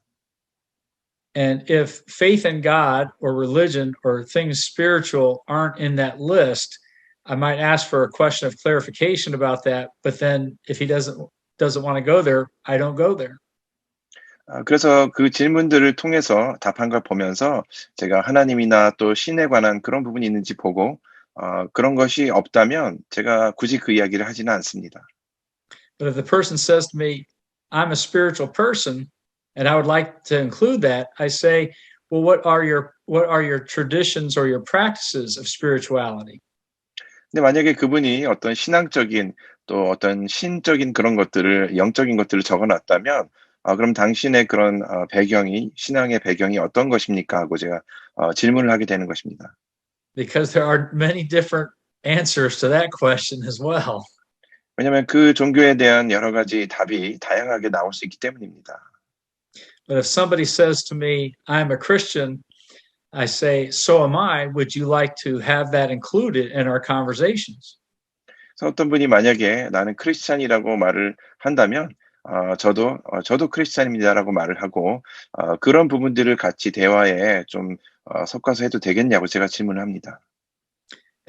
And if faith in God or religion or things spiritual aren't in that list, I might ask for a question of clarification about that. But then if he doesn't want to go there, I don't go there. 그래서 그 질문들을 통해서 답한 걸 보면서 제가 하나님이나 또 신에 관한 그런 부분이 있는지 보고 그런 것이 없다면 제가 굳이 그 이야기를 하지는 않습니다. But if the person says to me, I'm a spiritual person, and I would like to include that, I say, well, what are your traditions or your practices of spirituality? 근데 만약에 그분이 어떤 신앙적인 또 어떤 신적인 그런 것들을 영적인 것들을 적어 놨다면 그럼 당신의 그런 배경이 신앙의 배경이 어떤 것입니까? 하고 제가 질문을 하게 되는 것입니다. Because there are many different answers to that question as well. 왜냐하면 그 종교에 대한 여러 가지 답이 다양하게 나올 수 있기 때문입니다. But if somebody says to me, I'm a Christian, I say, so am I. Would you like to have that included in our conversations? 그래서 어떤 분이 만약에 나는 크리스찬이라고 말을 한다면 저도 크리스찬입니다라고 말을 하고 그런 부분들을 같이 대화에 좀 섞어서 해도 되겠냐고 제가 질문을 합니다.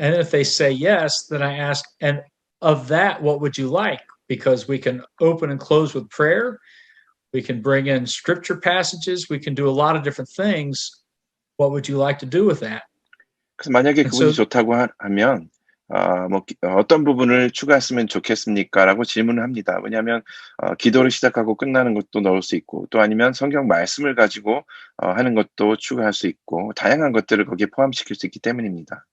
And if they say yes, then I ask, and of that, what would you like? Because we can open and close with prayer. We can bring in scripture passages. We can do a lot of different things. What would you like to do with that? 그래서 만약에 And 그분이 so- 좋다고 하면 어떤 부분을 추가했으면 좋겠습니까라고 질문을 합니다. 왜냐하면 기도를 시작하고 끝나는 것도 넣을 수 있고 또 아니면 성경 말씀을 가지고 하는 것도 추가할 수 있고 다양한 것들을 거기에 포함시킬 수 있기 때문입니다.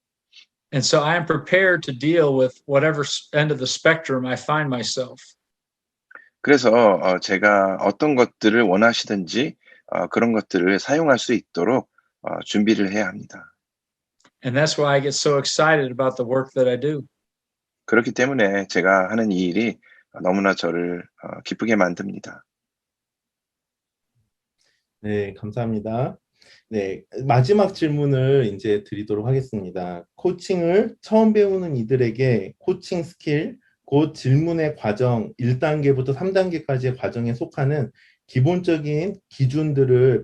And so I am prepared to deal with whatever end of the spectrum I find myself. 그래서 제가 어떤 것들을 원하시든지 그런 것들을 사용할 수 있도록 준비를 해야 합니다. And that's why I get so excited about the work that I do. 그렇기 때문에 제가 하는 이 일이 너무나 저를 기쁘게 만듭니다. 네, 감사합니다. 네, 마지막 질문을 이제 드리도록 하겠습니다. 코칭을 처음 배우는 이들에게 코칭 스킬, 곧 질문의 과정 1단계부터 3단계까지의 과정에 속하는 기본적인 기준들을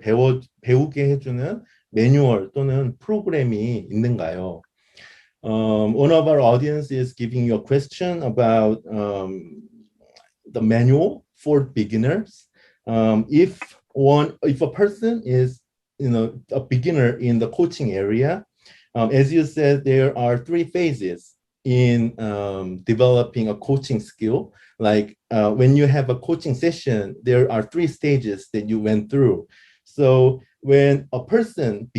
배우게 해주는 매뉴얼 또는 프로그램이 있는가요? One of our audience is giving you a question about the manual for beginners. If a person is a beginner in the coaching area, as you said, there are 3 phases in developing a coaching skill. Like when you have a coaching session, there are 3 stages that you went through. So when a person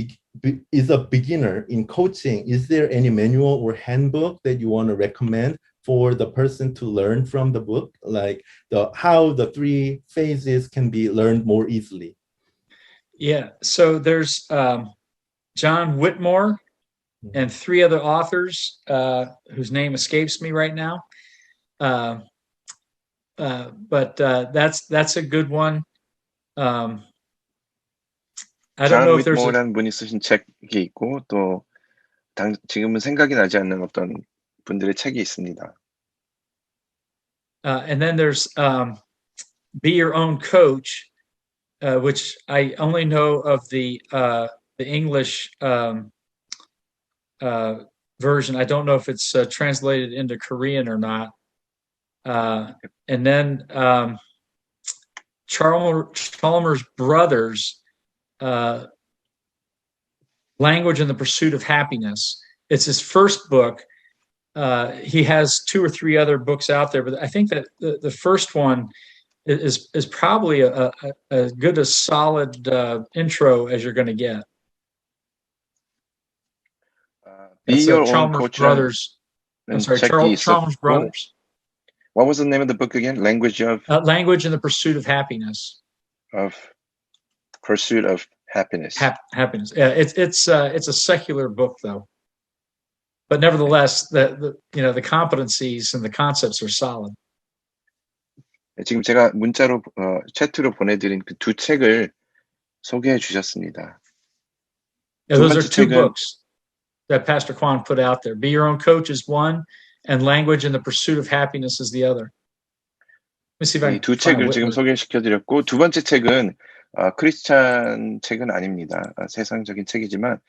is a beginner in coaching, is there any manual or handbook that you want to recommend for the person to learn from the book, like how the 3 phases can be learned more easily? Yeah. So there's John Whitmore and 3 other authors whose name escapes me right now. But that's a good one. I don't know if there's 윗모어라는 분이 쓰신 책이 있고 또 지금은 생각이 나지 않는 어떤 분들의 책이 있습니다. and then there's Be Your Own Coach, which I only know of the English version. I don't know if it's translated into Korean or not. And then Chalmers Brothers, Language and the Pursuit of Happiness. It's his first book. He has 2 or 3 other books out there, but I think that the first one is probably a good, a solid intro as you're going to get. Be It's Your Own Chalmers Coach Brothers. I'm sorry, Chalmers Brothers. What was the name of the book again? Language and the Pursuit of Happiness. Pursuit of Happiness. Happiness. Yeah, it's a secular book though, but nevertheless, the competencies and the concepts are solid. 지금 제가 문자로 채트로 보내드린 그 2 책을 소개해 주셨습니다. Yeah, those are 2 책은, books that Pastor Kwan put out there. Be Your Own Coach is one, and Language and the Pursuit of Happiness is the other. Let me see if I 이 can 2 책을 find 지금 소개시켜드렸고 두 번째 책은 크리스찬 책은 아닙니다. 세상적인 책이지만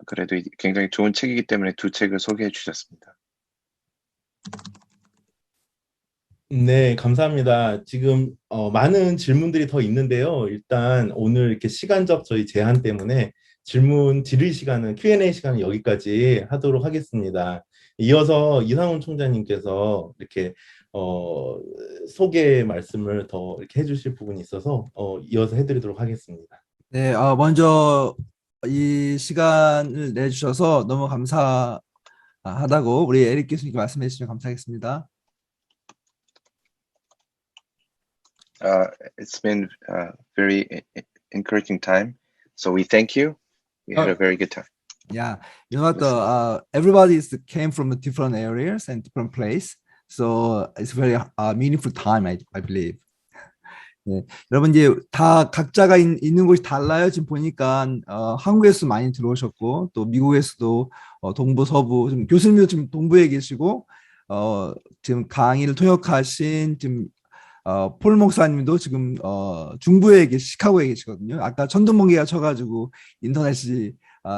그래도 굉장히 좋은 책이기 때문에 2 책을 소개해 주셨습니다. 네, 감사합니다. 지금 많은 질문들이 더 있는데요. 일단 오늘 이렇게 시간적 저희 제한 때문에 질문 드릴 시간은 Q&A 시간은 여기까지 하도록 하겠습니다. 이어서 이상훈 총장님께서 이렇게 소개 말씀을 더 이렇게 해주실 부분이 있어서 이어서 해드리도록 하겠습니다. 네, 먼저 이 시간을 내주셔서 너무 감사합니다. 하다고 우리 에릭 교수님께 말씀해 주시면 감사하겠습니다. It's been a very encouraging time. So we thank you. We had a very good time. Yeah, you know what? Everybody came from different areas and different place, so it's very meaningful time, I believe. 네, 여러분 이제 다 각자가 있는 곳이 달라요. 지금 보니까 한국에서 많이 들어오셨고 또 미국에서도 동부, 서부, 지금 교수님도 지금 동부에 계시고 지금 강의를 통역하신 지금 폴 목사님도 지금 중부에 시카고에 계시거든요. 아까 천둥번개가 쳐가지고 인터넷이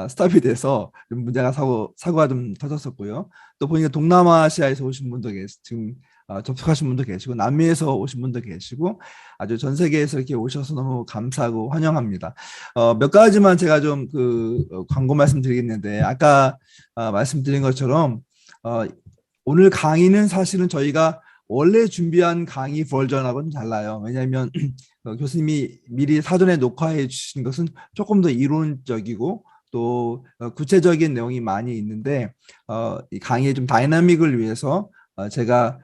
스탑이 돼서 좀 문제가 사고가 좀 터졌었고요. 또 보니까 동남아시아에서 오신 분도 지금 접속하신 분도 계시고 남미에서 오신 분도 계시고 아주 전 세계에서 이렇게 오셔서 너무 감사하고 환영합니다. 몇 가지만 제가 좀 광고 말씀드리겠는데 아까 말씀드린 것처럼 오늘 강의는 사실은 저희가 원래 준비한 강의 버전하고는 달라요. 왜냐하면 교수님이 미리 사전에 녹화해 주신 것은 조금 더 이론적이고 또 구체적인 내용이 많이 있는데 이 강의의 좀 다이나믹을 위해서 저희가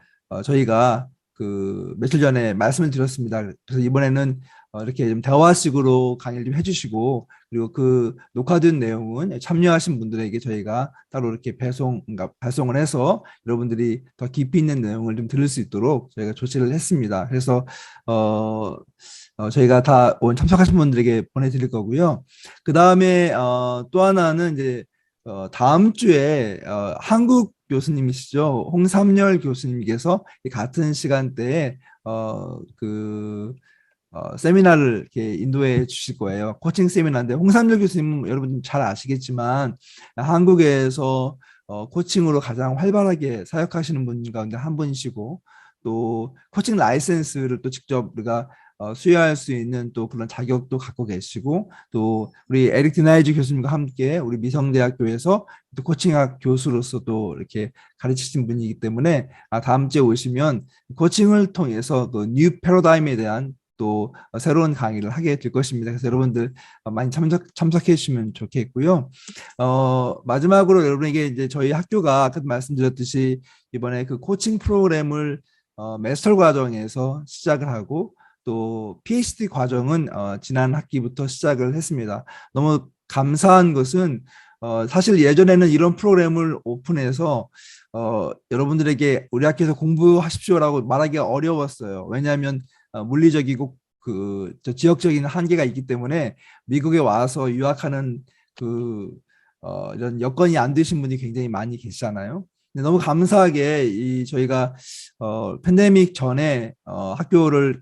며칠 전에 말씀을 드렸습니다. 그래서 이번에는 이렇게 좀 대화식으로 강의를 좀 해주시고 그리고 녹화된 내용은 참여하신 분들에게 저희가 따로 이렇게 배송을 해서 여러분들이 더 깊이 있는 내용을 좀 들을 수 있도록 저희가 조치를 했습니다. 그래서 저희가 다 오늘 참석하신 분들에게 보내드릴 거고요. 그 다음에 또 하나는 이제 다음 주에 한국 교수님이시죠. 홍삼열 교수님께서 같은 시간대에 세미나를 이렇게 인도해 주실 거예요. 코칭 세미나인데 홍삼열 교수님은 여러분 잘 아시겠지만 한국에서 코칭으로 가장 활발하게 사역하시는 분 가운데 한 분이시고 또 코칭 라이센스를 또 직접 우리가 수여할 수 있는 또 그런 자격도 갖고 계시고 또 우리 에릭 드나이즈 교수님과 함께 우리 미성대학교에서 또 코칭학 교수로서 또 이렇게 가르치신 분이기 때문에 다음 주에 오시면 코칭을 통해서 또 뉴 패러다임에 대한 또 새로운 강의를 하게 될 것입니다. 그래서 여러분들 많이 참석해 주시면 좋겠고요. 마지막으로 여러분에게 이제 저희 학교가 아까 말씀드렸듯이 이번에 코칭 프로그램을 마스터 과정에서 시작을 하고 또 PhD 과정은 지난 학기부터 시작을 했습니다. 너무 감사한 것은 사실 예전에는 이런 프로그램을 오픈해서 여러분들에게 우리 학교에서 공부하십시오라고 말하기가 어려웠어요. 왜냐하면 물리적이고 지역적인 한계가 있기 때문에 미국에 와서 유학하는 이런 여건이 안 되신 분이 굉장히 많이 계시잖아요. 근데 너무 감사하게 저희가 팬데믹 전에 학교를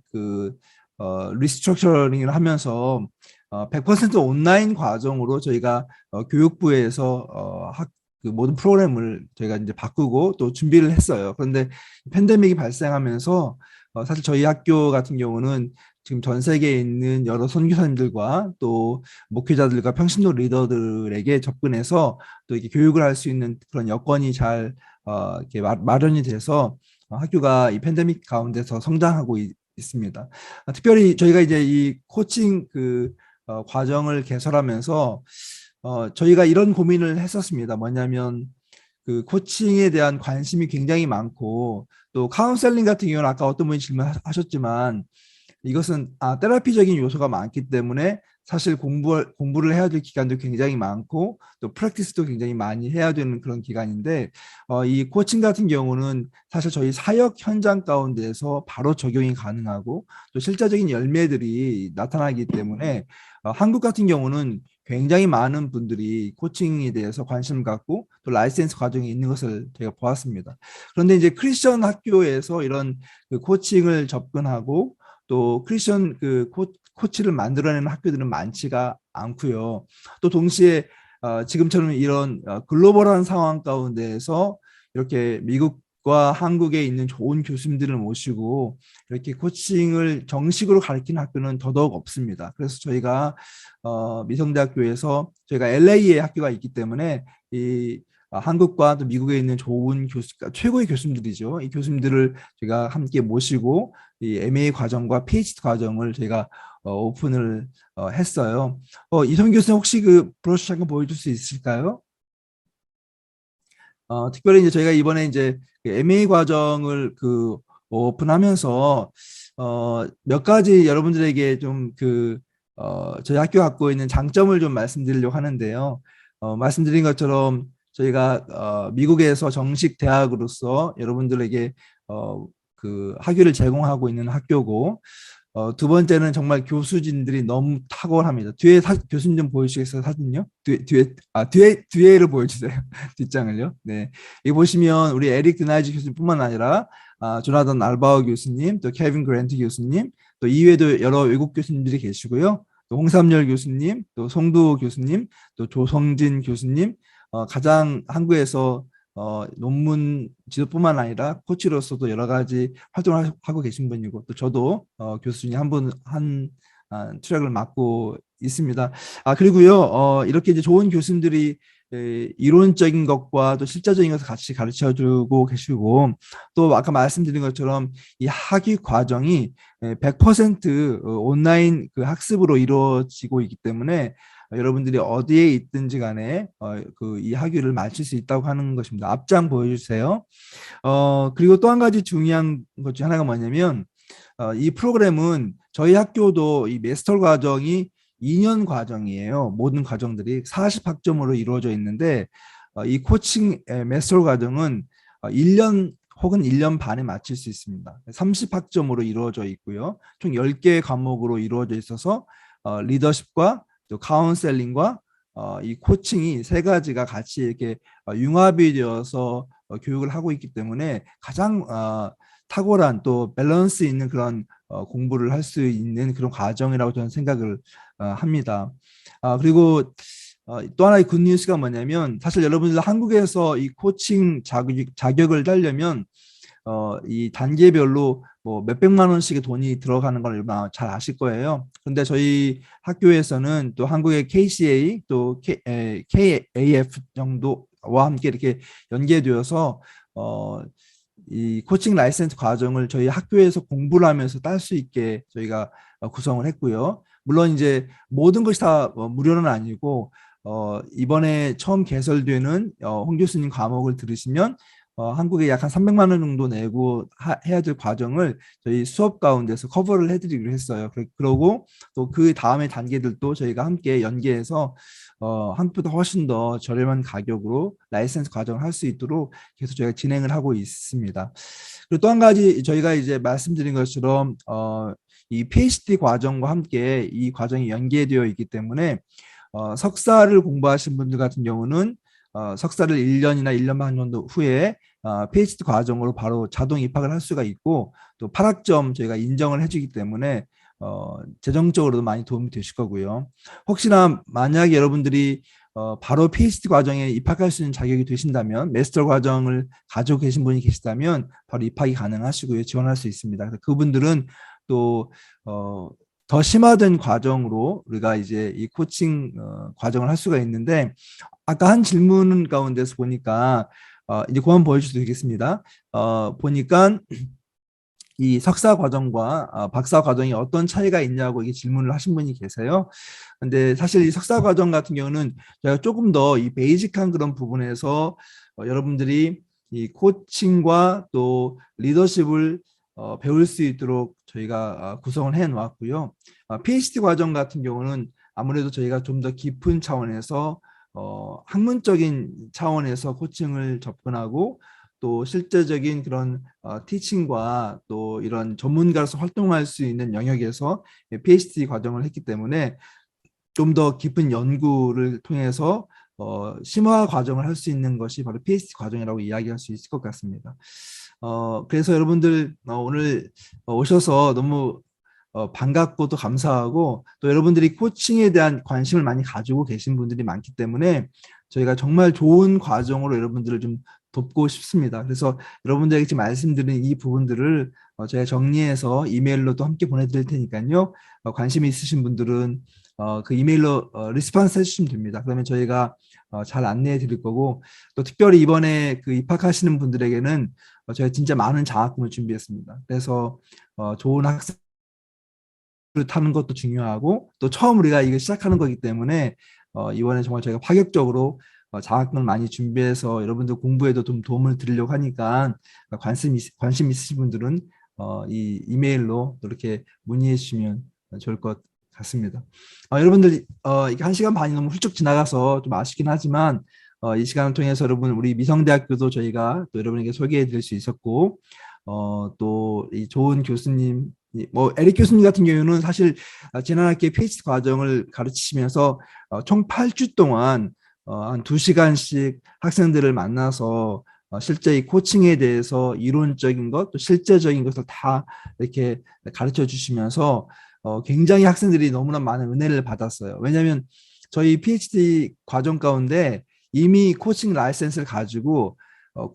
리스트럭처링을 하면서 100% 온라인 과정으로 저희가 교육부에서 모든 프로그램을 저희가 이제 바꾸고 또 준비를 했어요. 그런데 팬데믹이 발생하면서 사실 저희 학교 같은 경우는 지금 전 세계에 있는 여러 선교사님들과 또 목회자들과 평신도 리더들에게 접근해서 또 이렇게 교육을 할 수 있는 그런 여건이 잘 이렇게 마련이 돼서 학교가 이 팬데믹 가운데서 성장하고 있습니다. 특별히 저희가 이제 이 코칭 과정을 개설하면서 저희가 이런 고민을 했었습니다. 뭐냐면 코칭에 대한 관심이 굉장히 많고 또 카운셀링 같은 경우는 아까 어떤 분이 질문하셨지만 이것은 테라피적인 요소가 많기 때문에 사실 공부를 해야 될 기간도 굉장히 많고 또 프랙티스도 굉장히 많이 해야 되는 그런 기간인데 이 코칭 같은 경우는 사실 저희 사역 현장 가운데서 바로 적용이 가능하고 또 실제적인 열매들이 나타나기 때문에 한국 같은 경우는 굉장히 많은 분들이 코칭에 대해서 관심을 갖고 또 라이센스 과정이 있는 것을 제가 보았습니다. 그런데 이제 크리스천 학교에서 이런 코칭을 접근하고 또 크리스천 코치를 만들어내는 학교들은 많지가 않고요. 또 동시에 지금처럼 이런 글로벌한 상황 가운데에서 이렇게 미국과 한국에 있는 좋은 교수님들을 모시고 이렇게 코칭을 정식으로 가르치는 학교는 더더욱 없습니다. 그래서 저희가 미성대학교에서 저희가 LA에 학교가 있기 때문에 이 한국과 또 미국에 있는 좋은 최고의 교수님들이죠. 이 교수님들을 제가 함께 모시고 이 MA 과정과 PhD 과정을 제가 오픈을 했어요. 이성 교수님 혹시 브로셔 잠깐 보여줄 수 있을까요? 특별히 이제 저희가 이번에 이제 그 MA 과정을 오픈하면서 몇 가지 여러분들에게 좀 저희 학교 갖고 있는 장점을 좀 말씀드리려고 하는데요. 말씀드린 것처럼 저희가 미국에서 정식 대학으로서 여러분들에게 학위를 제공하고 있는 학교고, 두 번째는 정말 교수진들이 너무 탁월합니다. 뒤에 교수님 좀 보여주시겠어요? 사진요? 뒤에를 보여주세요. 뒷장을요. 네. 여기 보시면 우리 에릭 드나이지 교수님뿐만 아니라 조나단 알바우 교수님, 또 케빈 그랜트 교수님, 또 이외에도 여러 외국 교수님들이 계시고요. 또 홍삼열 교수님, 또 송도 교수님, 또 조성진 교수님, 가장 한국에서 논문 지도뿐만 아니라 코치로서도 여러 가지 활동을 하고 계신 분이고, 또 저도 교수 중에 한 트랙을 맡고 있습니다. 그리고요, 이렇게 이제 좋은 교수님들이 이론적인 것과 또 실제적인 것을 같이 가르쳐 주고 계시고, 또 아까 말씀드린 것처럼 이 학위 과정이 100% 온라인 학습으로 이루어지고 있기 때문에 여러분들이 어디에 있든지 간에 이 학위를 마칠 수 있다고 하는 것입니다. 앞장 보여주세요. 그리고 또 한 가지 중요한 것 중 하나가 뭐냐면, 이 프로그램은 저희 학교도 이 마스터 과정이 2년 과정이에요. 모든 과정들이 40학점으로 이루어져 있는데, 이 코칭 마스터 과정은 1년 혹은 1년 반에 마칠 수 있습니다. 30학점으로 이루어져 있고요. 총 10개의 과목으로 이루어져 있어서 리더십과 또 카운셀링과 이 코칭이 세 가지가 같이 이렇게 융합이 되어서 교육을 하고 있기 때문에 가장 탁월한 또 밸런스 있는 그런 공부를 할 수 있는 그런 과정이라고 저는 생각을 합니다. 그리고 또 하나의 굿뉴스가 뭐냐면, 사실 여러분들 한국에서 이 코칭 자격을 따려면 이 단계별로 뭐 몇백만 원씩의 돈이 들어가는 걸 여러분 잘 아실 거예요. 그런데 저희 학교에서는 또 한국의 KCA 또 KAF 정도와 함께 이렇게 연계되어서 이 코칭 라이센스 과정을 저희 학교에서 공부를 하면서 딸 수 있게 저희가 구성을 했고요. 물론 이제 모든 것이 다 무료는 아니고, 이번에 처음 개설되는 홍 교수님 과목을 들으시면 한국에 약 한 300만 원 정도 내고 해야 될 과정을 저희 수업 가운데서 커버를 해드리기로 했어요. 그러고 또 그 다음의 단계들도 저희가 함께 연계해서 한국보다 훨씬 더 저렴한 가격으로 라이센스 과정을 할 수 있도록 계속 저희가 진행을 하고 있습니다. 그리고 또 한 가지 저희가 이제 말씀드린 것처럼 이 PhD 과정과 함께 이 과정이 연계되어 있기 때문에 석사를 공부하신 분들 같은 경우는 석사를 1년이나 1년 반 정도 후에 PhD 과정으로 바로 자동 입학을 할 수가 있고, 또 8학점 저희가 인정을 해주기 때문에 재정적으로도 많이 도움이 되실 거고요. 혹시나 만약에 여러분들이 바로 PhD 과정에 입학할 수 있는 자격이 되신다면, 마스터 과정을 가지고 계신 분이 계시다면 바로 입학이 가능하시고요. 지원할 수 있습니다. 그래서 그분들은 또 더 심화된 과정으로 우리가 이제 이 코칭 과정을 할 수가 있는데, 아까 한 질문 가운데서 보니까 이제 그만 보여주셔도 되겠습니다. 보니까 이 석사 과정과 박사 과정이 어떤 차이가 있냐고 이게 질문을 하신 분이 계세요. 근데 사실 이 석사 과정 같은 경우는 제가 조금 더 이 베이직한 그런 부분에서 여러분들이 이 코칭과 또 리더십을 배울 수 있도록 저희가 구성을 해 놓았고요. PhD 과정 같은 경우는 아무래도 저희가 좀 더 깊은 차원에서 학문적인 차원에서 코칭을 접근하고, 또 실제적인 그런 티칭과 또 이런 전문가로서 활동할 수 있는 영역에서 PhD 과정을 했기 때문에 좀 더 깊은 연구를 통해서 심화 과정을 할 수 있는 것이 바로 PhD 과정이라고 이야기할 수 있을 것 같습니다. 그래서 여러분들 오늘 오셔서 너무 반갑고 또 감사하고, 또 여러분들이 코칭에 대한 관심을 많이 가지고 계신 분들이 많기 때문에 저희가 정말 좋은 과정으로 여러분들을 좀 돕고 싶습니다. 그래서 여러분들에게 지금 말씀드린 이 부분들을 제가 정리해서 이메일로 또 함께 보내드릴 테니까요. 관심이 있으신 분들은 그 이메일로 리스폰스 해주시면 됩니다. 그러면 저희가 잘 안내해 드릴 거고, 또 특별히 이번에 그 입학하시는 분들에게는 저희가 진짜 많은 장학금을 준비했습니다. 그래서 좋은 학생 타는 것도 중요하고, 또 처음 우리가 이거 시작하는 거기 때문에 이번에 정말 저희가 파격적으로 장학금을 많이 준비해서 여러분들 공부에도 좀 도움을 드리려고 하니까 관심 있으신 분들은 이 이메일로 이렇게 문의해 주시면 좋을 것 같습니다. 여러분들 이게 1시간 반이 너무 훌쩍 지나가서 좀 아쉽긴 하지만 이 시간을 통해서 여러분 우리 미성대학교도 저희가 또 여러분에게 소개해 드릴 수 있었고 또 이 좋은 교수님 뭐 에릭 교수님 같은 경우는 사실 지난 학기에 PhD 과정을 가르치시면서 총 8주 동안 한 2시간씩 학생들을 만나서 실제 이 코칭에 대해서 이론적인 것 또 실제적인 것을 다 이렇게 가르쳐 주시면서 굉장히 학생들이 너무나 많은 은혜를 받았어요. 왜냐하면 저희 PhD 과정 가운데 이미 코칭 라이센스를 가지고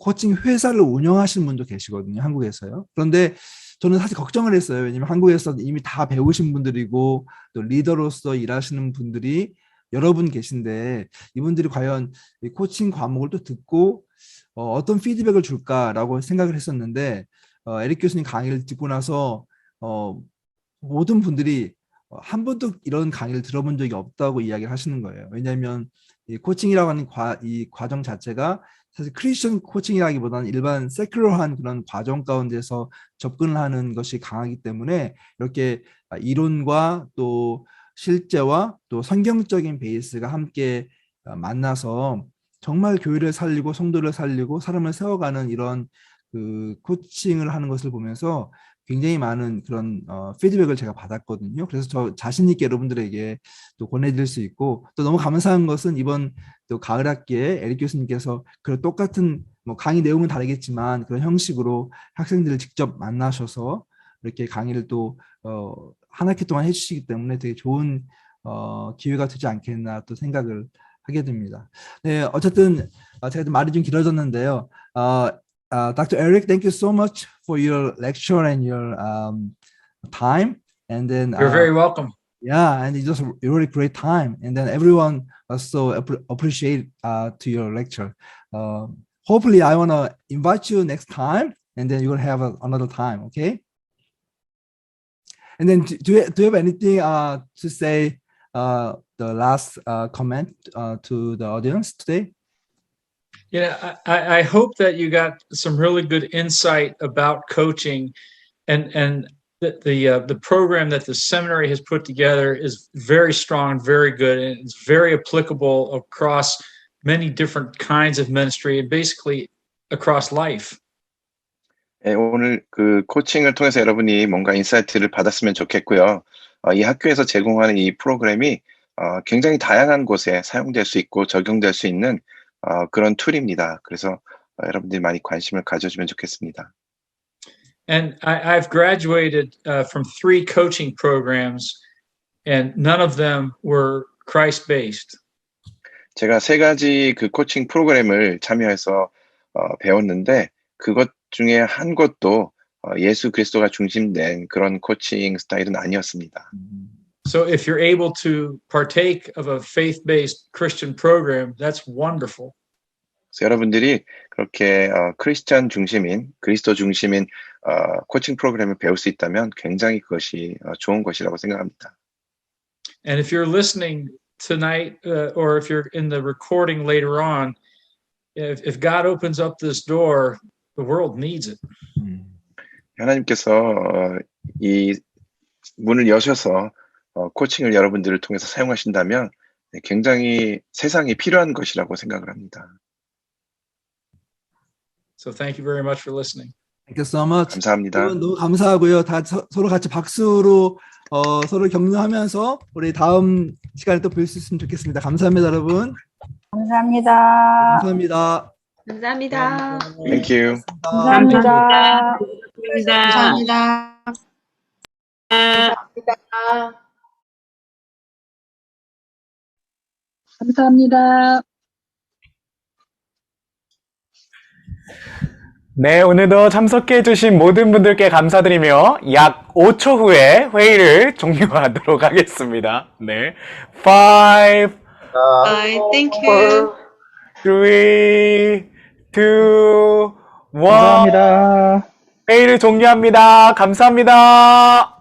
코칭 회사를 운영하시는 분도 계시거든요. 한국에서요. 그런데 저는 사실 걱정을 했어요. 왜냐하면 한국에서 이미 다 배우신 분들이고 또 리더로서 일하시는 분들이 여러분 계신데 이분들이 과연 이 코칭 과목을 또 듣고 어떤 피드백을 줄까라고 생각을 했었는데 에릭 교수님 강의를 듣고 나서 모든 분들이 한 번도 이런 강의를 들어본 적이 없다고 이야기를 하시는 거예요. 왜냐하면 이 코칭이라고 하는 이 과정 자체가 사실 크리스천 코칭이라기보다는 일반 세큘러한 그런 과정 가운데서 접근을 하는 것이 강하기 때문에 이렇게 이론과 또 실제와 또 성경적인 베이스가 함께 만나서 정말 교회를 살리고 성도를 살리고 사람을 세워가는 이런 그 코칭을 하는 것을 보면서 굉장히 많은 그런 피드백을 제가 받았거든요. 그래서 저 자신 있게 여러분들에게 또 권해드릴 수 있고 또 너무 감사한 것은 이번 또 가을 학기에 에릭 교수님께서 그런 똑같은 뭐 강의 내용은 다르겠지만 그런 형식으로 학생들을 직접 만나셔서 이렇게 강의를 또 한 학기 동안 해주시기 때문에 되게 좋은 기회가 되지 않겠나 또 생각을 하게 됩니다. 네, 어쨌든 제가 말이 좀 길어졌는데요. Dr. Eric, thank you so much for your lecture and your time. And then You're very welcome. yeah, and it's just a really great time. And then everyone also appreciate to your lecture. Hopefully, I want to invite you next time, and then you will have another time. Okay. And then do you have anything to say? The last comment to the audience today. Yeah, I hope that you got some really good insight about coaching, and the program that the seminary has put together is very strong, very good, and it's very applicable across many different kinds of ministry and basically across life. 네, 오늘 그 코칭을 통해서 여러분이 뭔가 인사이트를 받았으면 좋겠고요. 이 학교에서 제공하는 이 프로그램이 굉장히 다양한 곳에 사용될 수 있고 적용될 수 있는 그런 툴입니다. 그래서 여러분들이 많이 관심을 가져주면 좋겠습니다. And I've graduated from 3 coaching programs, and none of them were Christ-based. 제가 3가지 그 코칭 프로그램을 참여해서 배웠는데 그것 중에 한 것도 예수 그리스도가 중심된 그런 코칭 스타일은 아니었습니다. So if you're able to partake of a faith-based Christian program, that's wonderful. 그래서 여러분들이 그렇게 크리스천 중심인, 그리스도 중심인 코칭 프로그램을 배울 수 있다면 굉장히 그것이 좋은 것이라고 생각합니다. And if you're listening tonight, or if you're in the recording later on, if God opens up this door, the world needs it. 하나님께서 이 문을 여셔서 코칭을 여러분들을 통해서 사용하신다면 굉장히 세상에 필요한 것이라고 생각을 합니다. So thank you very much for listening. Thank you so much. 감사합니다. 너무 감사하고요. 다 서로 같이 박수로 서로 격려하면서 우리 다음 시간에 또 뵐 수 있으면 좋겠습니다. 감사합니다, 여러분. 감사합니다. 감사합니다. 감사합니다. Thank you. 감사합니다. 감사합니다. 감사합니다. 네, 오늘도 참석해주신 모든 분들께 감사드리며 약 5초 후에 회의를 종료하도록 하겠습니다. 네. 5, Bye. Thank you. 3, 2, 1. 감사합니다. 회의를 종료합니다. 감사합니다.